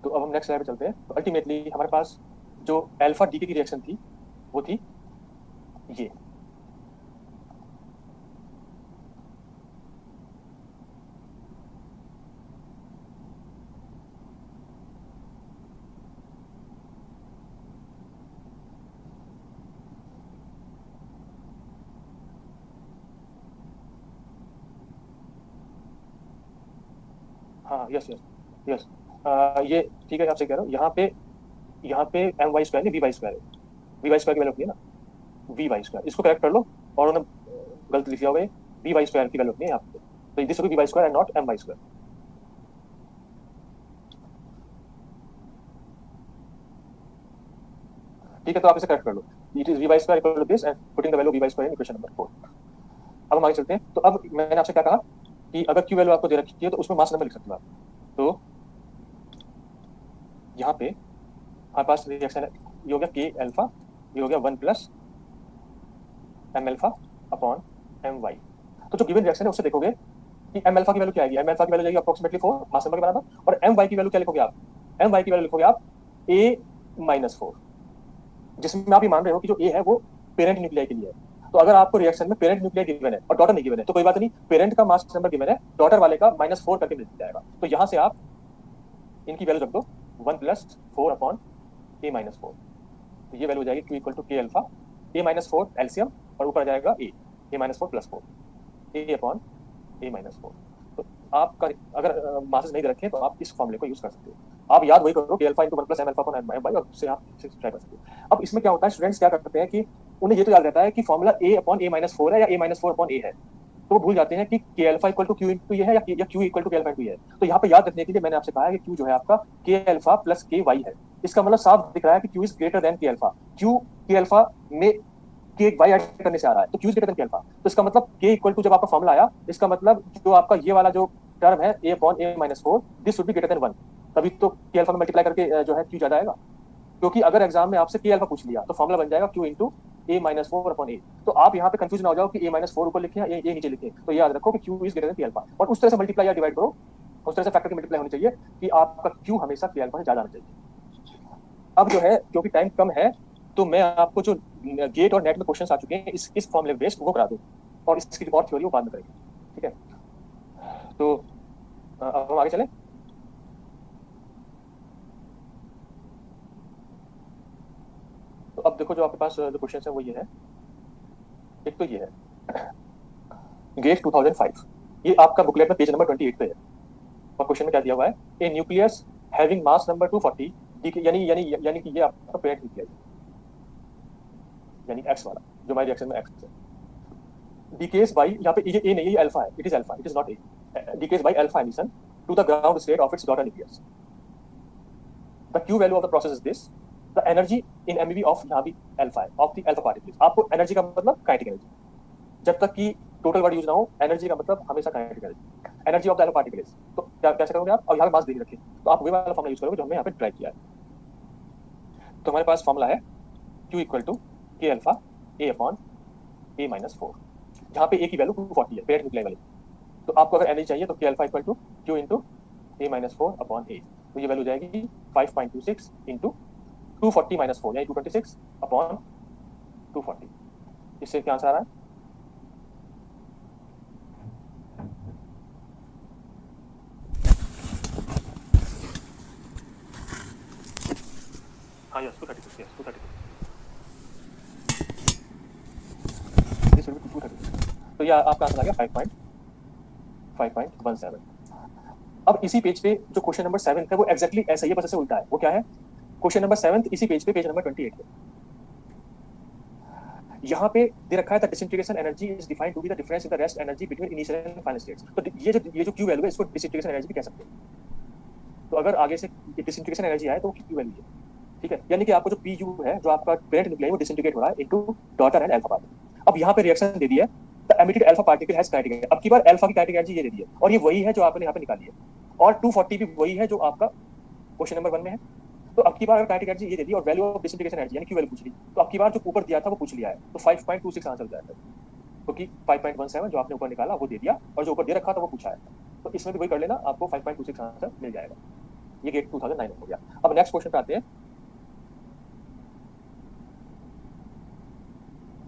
तो अब हम नेक्स्ट स्लाइड पे चलते हैं। तो अल्टीमेटली हमारे पास जो अल्फा डीके की रिएक्शन थी वो थी ये, हाँ यस यस यस, ये ठीक है, आप सही कह रहे हो। यहाँ पे एम वाई स्क्वायर नहीं वी वाई स्क्वायर है, वी वाई स्क्वायर की वैल्यू होती है ना, वी वाई स्क्वायर, इसको करेक्ट कर लो। और उन्होंने गलत लिख दिया होगा, वी वाई स्क्वायर की वैल्यू होती है यहाँ पे, तो this will be V Y square and not M Y square. ठीक है, तो आप इसे करेक्ट कर लो, it is V Y square equal to this and putting the value V Y square in equation number 4। अब हम आगे चलते हैं। तो अब मैंने आपसे क्या कहा कि अगर क्यू वैल्यू आपको दे रखी है तो उसमें मास नंबर लिख सकते हो आप। तो यहाँ पे हमारे पास रिएक्शन है, ये हो गया के अल्फा, ये हो गया 1 plus M alpha upon M Y. तो जो गिवन रिएक्शन है उससे देखोगे कि एम अल्फा की वैल्यू क्या आएगी, एम अल्फा की वैल्यू जाएगी अप्रोक्सीमेटली 4 मास नंबर के बराबर, और एम वाई की वैल्यू क्या लिखोगे आप, एम वाई की वैल्यू लिखोगे आप a माइनस 4, जिसमें आप ये मान रहे हो कि जो a है वो पेरेंट न्यूक्लियाई के लिए है। तो अगर आपको रिएक्शन में पेरेंट न्यूक्लियर गिवन है और डॉटर नहीं गिवन है तो कोई बात नहीं, पेरेंट का मास नंबर गिवन है, डॉटर वाले का -4 करके मिल जाएगा। तो यहाँ से आप इनकी वैल्यू रख दो 1 + 4 अपॉन A-4। तो ये वैल्यू हो जाएगी Q equal to K alpha A-4 LCM और ऊपर आ जाएगा A-4 + 4 A अपॉन A-4। तो आपका अगर मासेस नहीं रखे तो आप इस फॉर्मूले को यूज कर सकते हो। आप याद वही करो कि alpha into 1 + m alpha upon m/m और उससे आप सब्सट्रैक्ट कर सकते हो। अब इसमें क्या होता है, स्टूडेंट्स क्या करते हैं कि उन्हें ये तो याद रहता है कि फॉर्मूला A अपॉन A-4 है या A-4 अपॉन A है, तो वो भूल जाते हैं कि K alpha equal to Q into ये है या Q equal to K alpha into ये है। तो यहाँ पे याद रखने के लिए मैंने आपसे कहा है कि Q जो है आपका K alpha plus K Y है। इसका मतलब साफ दिख रहा है कि Q is greater than K alpha. Q K alpha में K वाई ऐड करने से आ रहा है, तो Q is greater than K alpha. तो इसका मतलब K इक्वल टू जब आपका फॉर्मूला आया, इसका मतलब जो आपका ये वाला जो टर्म है A upon A-4 this should be greater than 1, तभी तो K अल्फा में मल्टीप्लाई करके जो है Q ज्यादा आएगा। क्योंकि अगर एग्जाम में आपसे K अल्फा पूछ लिया तो फॉर्मूला बन जाएगा Q into A-4 upon A। तो आप यहाँ पे कंफ्यूज ना हो जाओ कि A-4 ऊपर लिखे या A नीचे लिखे, तो याद रखो कि Q is greater than K alpha और उस तरह से मल्टीप्लाई या डिवाइड करो, उस तरह से फैक्टर की मल्टीप्लाई होनी चाहिए कि आपका Q हमेशा K अल्फा से ज्यादा आना चाहिए। अब जो है क्योंकि टाइम कम है तो मैं आपको जो गेट और नेट में क्वेश्चन आ चुके हैं इस फॉर्मूले बेस्ड वो करा दूं और इसकी और थ्योरी वो बाद में करेंगे, ठीक है। तो अब हम आगे चलें। तो अब देखो जो आपके पास जो क्वेश्चन है वो ये है, एक तो ये है गेट 2005, ये आपका बुकलेट में पेज नंबर 28 पे है और क्वेश्चन में क्या दिया हुआ है, ए न्यूक्लियस हैविंग मास नंबर 240 यानी यानी यानी कि ये आपका पेरेंट न्यूक्लियस यानी एक्स वाला जो हमारे रिएक्शन में एक्स है, डिकेज बाय, यहाँ पे ये ए नहीं, ये अल्फा है, it is alpha, it is not a, decays by alpha emission to the ground state of its daughter nucleus. The Q value of the process is this, the energy in MeV of, यहाँ भी alpha है, of the alpha particles. आपको energy का मतलब kinetic energy, जब तक कि total word use ना हो, एनर्जी का मतलब हमेशा kinetic energy, energy of the alpha particles. तो क्या कैसे करोगे आप, और यहाँ पे मास दे रखे तो आप वही वाला फॉर्मूला यूज करोगे जो हमने यहाँ पे ड्राइव किया है। तो हमारे पास फॉर्मूला है Q equal to K alpha A upon A-4, जहाँ पे A की वैल्यू 240 है पेरेंट न्यूक्लियर वाली। तो आपको अगर एनर्जी चाहिए तो K alpha equal to Q into A-4 upon A, तो ये वैल्यू जाएगी 5.26 इंटू 240-4 यानी 226 अपॉन 240। इससे क्या आंसर आ रहा है, हाँ yes 236, yes 236, this will B 236। तो ये आपका आंसर आ गया 5.17। अब इसी पेज पे जो क्वेश्चन नंबर 7 है वो एग्जैक्टली ऐसा ही है, बस ऐसे उल्टा है। वो क्या है, क्वेश्चन नंबर 7 इसी पेज पे पेज नंबर 28 पे यहाँ पे दे रखा है the disintegration energy is defined to be the difference in the rest energy between initial and final states. तो ये जो क्यू वैल्यू है इसको डिसइंटीग्रेशन एनर्जी भी कह सकते हैं। तो अगर आगे से डिसइंटीग्रेशन एनर्जी आए तो क्यू वैल्यू है, ठीक है, यानी कि आपको जो पी यू है जो आपका पेरेंट न्यूक्लियस वो डिसइंटीग्रेट हो रहा है into daughter and alpha particle. अब यहाँ पे रिएक्शन दे दिया the emitted alpha particle has kinetic energy, अब की बार अल्फा की काइनेटिक एनर्जी ये दे दी है और ये वही है जो आपने यहाँ पे निकाली है, और 240 भी वही है जो आपका क्वेश्चन नंबर 1 में है। तो अब की बार अगर काइनेटिक एनर्जी ये दे दी और वैल्यू ऑफ डिसइंटीग्रेशन एनर्जी यानी क्यू वैल्यू पूछ ली, तो अब की बार जो ऊपर दिया था वो पूछ लिया है, तो 5.26 आंसर हो जाएगा, क्योंकि 5.17 जो आपने ऊपर निकाला वो दे दिया और जो ऊपर दे रखा था वो पूछा है, तो इसमें भी वही कर लेना, आपको 5.26 आंसर मिल जाएगा। ये गेट 2009 हो गया। अब नेक्स्ट क्वेश्चन पे आते हैं।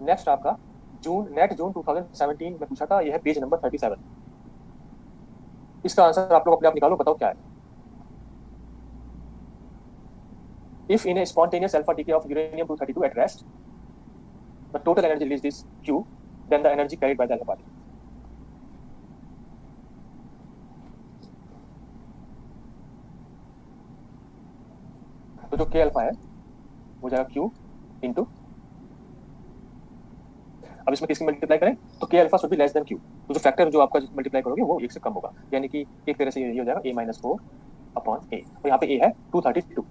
नेक्स्ट आपका नेट जून 2017 में पूछा था, यह है पेज नंबर 37। इसका आंसर आप लोग अपने आप निकालो, बताओ क्या है। If in a spontaneous alpha decay of uranium-232 at rest, the total energy released is Q, then the energy carried by the alpha particle. तो जो K अल्फा है वो जाएगा Q इंटू, अब इसमें किसकी मल्टीप्लाई करें तो K alpha should be less than Q, तो जो फैक्टर जो आपका मल्टीप्लाई करोगे वो 1 से कम होगा, यानी कि एक तरह से ये हो जाएगा A-4 अपॉन A, और यहाँ पे A है 232,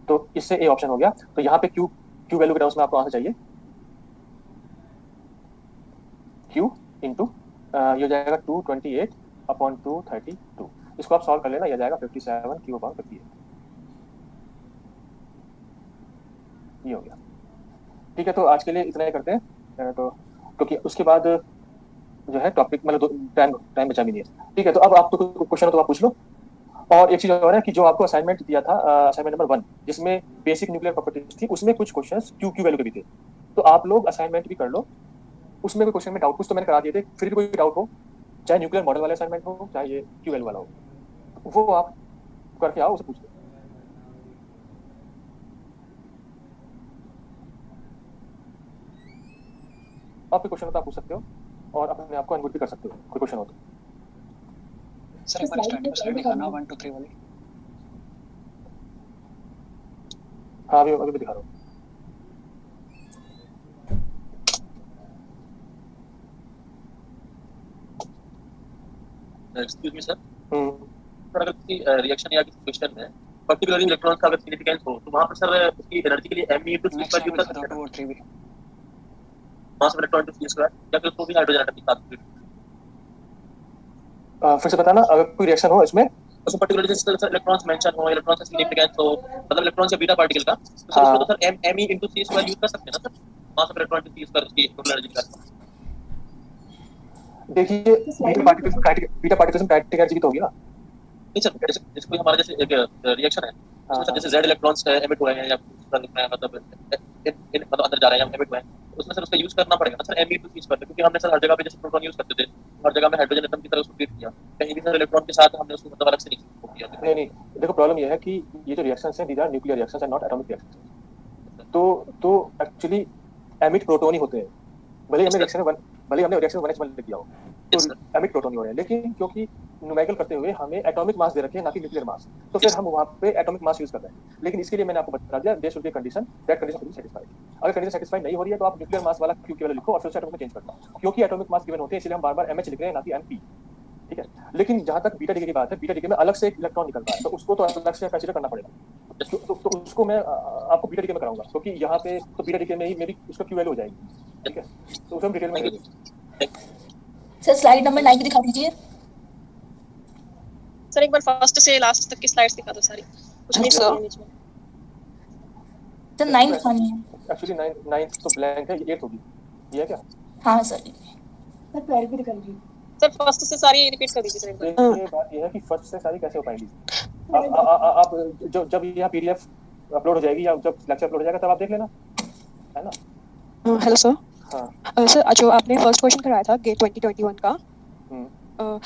तो इससे A ऑप्शन हो गया। तो यहाँ पे Q वैल्यू के टर्म्स में आपको आंसर चाहिए Q इंटू ये हो जाएगा 228 अपॉन 232, इसको आप सॉल्व कर लेना, यह जाएगा 57 Q अपॉन 58, ये हो गया। ठीक है, तो आज के लिए इतना ही करते हैं, तो क्योंकि उसके बाद जो है टॉपिक मतलब टाइम बचा भी नहीं है। ठीक है, तो अब आप तो क्वेश्चन हो तो आप पूछ लो। और एक चीज और है कि जो आपको असाइनमेंट दिया था, असाइनमेंट नंबर 1 जिसमें बेसिक न्यूक्लियर प्रॉपर्टीज थी, उसमें कुछ क्वेश्चंस क्यू वैल्यू के भी थे, तो आप लोग असाइनमेंट भी कर लो, उसमें कोई क्वेश्चन में डाउट कुछ तो मैंने करा दिए थे, फिर भी कोई डाउट हो, चाहे न्यूक्लियर मॉडल वाला असाइनमेंट हो चाहे ये क्यूएल वाला हो, वो आप करके आओ, उसे पूछ लो। आप कोई क्वेश्चन हो तो आप पूछ सकते हो और अपने आप को अनम्यूट भी कर सकते हो कोई क्वेश्चन हो तो। सर एक बार स्टार्टिंग स्लाइड दिखाना 1 2 3 वाली। हाँ अभी अभी दिखा रहा हूँ। एक्सक्यूज मी सर, हम्म, अगर किसी रिएक्शन या किसी क्वेश्चन में पर्टिकुलरली इलेक्ट्रॉन का अगर सिग्निफिकेंस हो तो वहां पर सर उसकी एनर्जी के लिए am into C next square slide use में कर दिखाता सकते हूं हैं, 2 और 3 भी। Mass of electron into C square, या फिर उसको भी हाइड्रोजन एटम के साथ फिर से बताना अगर कोई रिएक्शन हो इसमें। उसमें पर्टिकुलरली जैसे सर इलेक्ट्रॉन्स मेंशन हो, इलेक्ट्रॉन का सिग्निफिकेंस हो, मतलब इलेक्ट्रॉन या बीटा पार्टिकल का, तो सर उसमें तो हाँ सर एम ई इनटू सी स्क्वायर यूज कर सकते हैं ना sir, mass of electron into C square उसकी टोटल एनर्जी निकालना। देखिए बीटा पार्टिकल्स में काइनेटिक एनर्जी की तो होगी ना। नहीं सर, जैसे जैसे कोई हमारा जैसे एक रिएक्शन है उसमें सर हाँ जैसे जेड इलेक्ट्रॉन्स एमिट हुए हैं या मतलब मतलब अंदर जा रहे हैं या एमिट हुए हैं, तो उसमें सर उसका यूज करना पड़ेगा ना sir M E to C square, क्योंकि हमने सर हर जगह पे जैसे प्रोटॉन यूज करते थे हर जगह में हाइड्रोजन एटम की तरह उसको ट्रीट किया, कहीं भी सर इलेक्ट्रॉन के साथ हमने उसको मतलब अलग से नहीं किया। नहीं नहीं, देखो प्रॉब्लम ये है कि ये जो रिएक्शंस हैं these are nuclear reactions and not atomic reactions. तो एक्चुअली एमिट प्रोटॉन ही होते हैं, भले ही हमने रिएक्शन में भले ही हमने रिएक्शन में 1H1 लिख दिया हो, तो एमिट प्रोटॉन ही हो रहे हैं, लेकिन क्योंकि न्यूमेरिकल करते हुए हमें एटॉमिक मास दे रखे हैं ना कि न्यूक्लियर मास, तो फिर हम वहां पे एटॉमिक मास यूज कर रहे हैं। लेकिन इसके लिए मैंने आपको बता दिया there should be condition, that condition should be satisfied. अगर कंडीशन सेटिस्फाइड नहीं हो रही है तो आप न्यूक्लियर मास वाला क्यू केवल लिखो और फिर उसे एटॉमिक में चेंज कर दो, क्योंकि एटॉमिक मास गिवन होते हैं इसलिए हम बार बार एमएच लिख रहे हैं ना कि एमपी। ठीक है, लेकिन जहां तक बीटा डिग्री की बात है, बीटा डिग्री में अलग से एक इलेक्ट्रॉन निकलता है, तो उसको तो अलग से कंसीडर करना पड़ेगा। तो उसको मैं आपको बीटा डिग्री में कराऊंगा, क्योंकि यहाँ पे तो बीटा डिग्री में ही मेरी उसका क्यू वैल्यू हो जाएगी। ठीक है, तो उसे हम डिटेल में करेंगे। सर स्लाइड नंबर 9 दिखा दीजिए। सर एक बार फर्स्ट से लास्ट तक की स्लाइड्स दिखा दो सारी, कुछ मिस हो गया बीच में। सर 9 दिखानी है। एक्चुअली 9 तो ब्लैंक है, ये 8 होगी, ये है क्या? हाँ सर। सर 12 भी दिखा दीजिए। सर फर्स्ट से सारी रिपीट कर दीजिए सर एक बार। देखिए बात ये है कि फर्स्ट से सारी कैसे हो पाएंगी। आप जब यहाँ पीडीएफ अपलोड हो जाएगी या जब लेक्चर अपलोड हो जाएगा तब आप देख लेना, है ना। Hello sir. हाँ सर जो आपने फर्स्ट क्वेश्चन कराया था गेट 2021 का,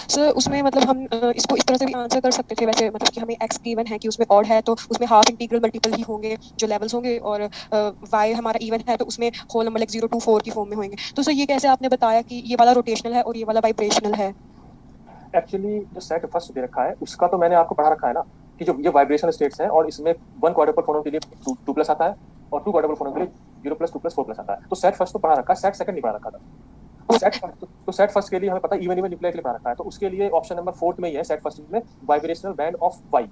सर उसमें मतलब हम इसको इस तरह से भी आंसर कर सकते थे वैसे, मतलब कि हमें एक्स गिवन है कि उसमें ऑड है तो उसमें हाफ इंटीग्रल मल्टीपल ही होंगे जो लेवल्स होंगे, और वाई हमारा इवन है तो उसमें होल नंबर लाइक 0 2 4 की फॉर्म में होंगे। तो सर ये कैसे आपने बताया कि ये वाला रोटेशनल है और ये वाला वाइब्रेशनल है? एक्चुअली जो सेट फर्स्ट दे रखा है उसका तो मैंने आपको पढ़ा रखा है ना कि जो ये वाइब्रेशनल स्टेट्स हैं और इसमें 1 क्वाड्रुपल फोनों के लिए 2 प्लस आता है और 2 क्वाड्रुपल फोनों के लिए 0 प्लस 2 प्लस 4 प्लस आता है। तो सेट फर्स्ट तो पढ़ा रखा है, सेट सेकंड नहीं पढ़ा रखा था। तो सेट फर्स्ट के लिए हमें पता है इवन इवन न्यूक्लियर के लिए पढ़ा रखा है, तो उसके लिए ऑप्शन नंबर 4 में ही है सेट फर्स्ट में वाइब्रेशनल बैंड ऑफ वाई।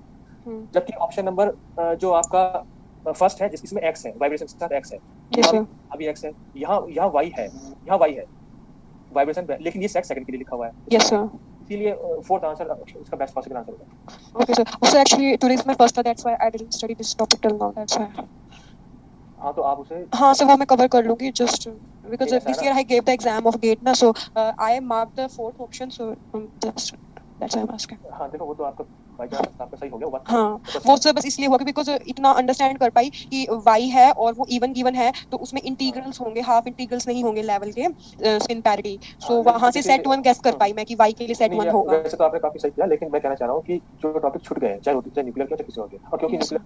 जबकि ऑप्शन नंबर जो आपका फर्स्ट है जिसमें एक्स है, वाइब्रेशन के साथ एक्स है, यहाँ अभी एक्स है, यहाँ वाई है, यहाँ वाई है वाइब्रेशन, लेकिन ये सेट सेकंड के लिए लिखा हुआ है। Yes sir. इसीलिए फोर्थ आंसर इसका बेस्ट पॉसिबल आंसर होगा। Okay sir. So actually today is my first day, that's why I didn't study this topic till now, that's why. हाँ तो आप उसे हाँ सर वो मैं कवर कर लूंगी, just because this year I gave the exam of GATE ना, so I mark the fourth option, so just that's why I am asking. हाँ देखो वो तो आपका बाय चांस आपका सही हो गया बात। हाँ वो सर बस इसलिए हुआ कि बिकॉज इतना अंडरस्टैंड कर पाई कि वाई है और वो इवन गिवन है तो उसमें इंटीग्रल्स होंगे, हाफ इंटीग्रल्स नहीं होंगे लेवल के स्पिन पैरिटी, सो वहां से सेट 1 गेस कर पाई मैं कि वाई के लिए सेट 1 होगा। वैसे तो आपने काफी सही किया, लेकिन मैं कहना चाह रहा हूँ कि जो टॉपिक छूट गए चाहे न्यूक्लियर के चाहे किसी और के, और क्योंकि न्यूक्लियर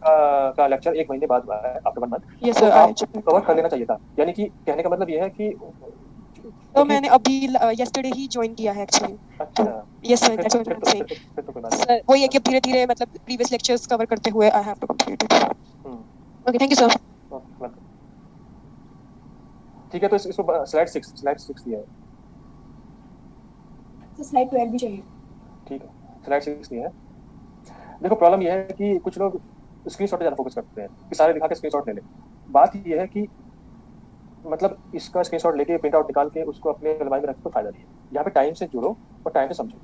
का लेक्चर 1 महीने बाद हुआ है आफ्टर 1 मंथ, यस तो सर आप कवर कर लेना चाहिए था। यानी कि कहने का मतलब ये है कि तो मैंने अभी यस्टरडे ही ज्वाइन किया है एक्चुअली। अच्छा yes sir that's what I am saying. फिर तो कोई बात सर वही है कि धीरे धीरे मतलब प्रीवियस लेक्चर्स कवर करते हुए I have to complete it. नहीं। Okay thank you sir. ठीक है, तो इसको स्लाइड 6 दिया है। तो स्लाइड 12 भी चाहिए। ठीक है, स्लाइड 6 दिया है। देखो प्रॉब्लम ये है कि कुछ लोग स्क्रीनशॉट पे ज्यादा फोकस करते हैं कि सारे दिखा के स्क्रीनशॉट ले ले। बात ये है कि मतलब इसका स्क्रीनशॉट लेके प्रिंट आउट निकाल के उसको अपने अलमारी में रखने को फायदा नहीं है। यहाँ पे टाइम से जुड़ो और टाइम से समझो,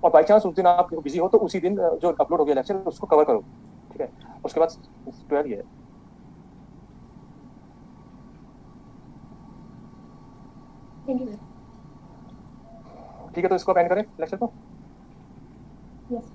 और बाई चांस उस दिन आप बिजी हो तो उसी दिन जो अपलोड हो गया लेक्चर उसको कवर करो। ठीक है, उसके बाद 12 ये है। ठीक है, तो इसको एंड करें लेक्चर को। यस।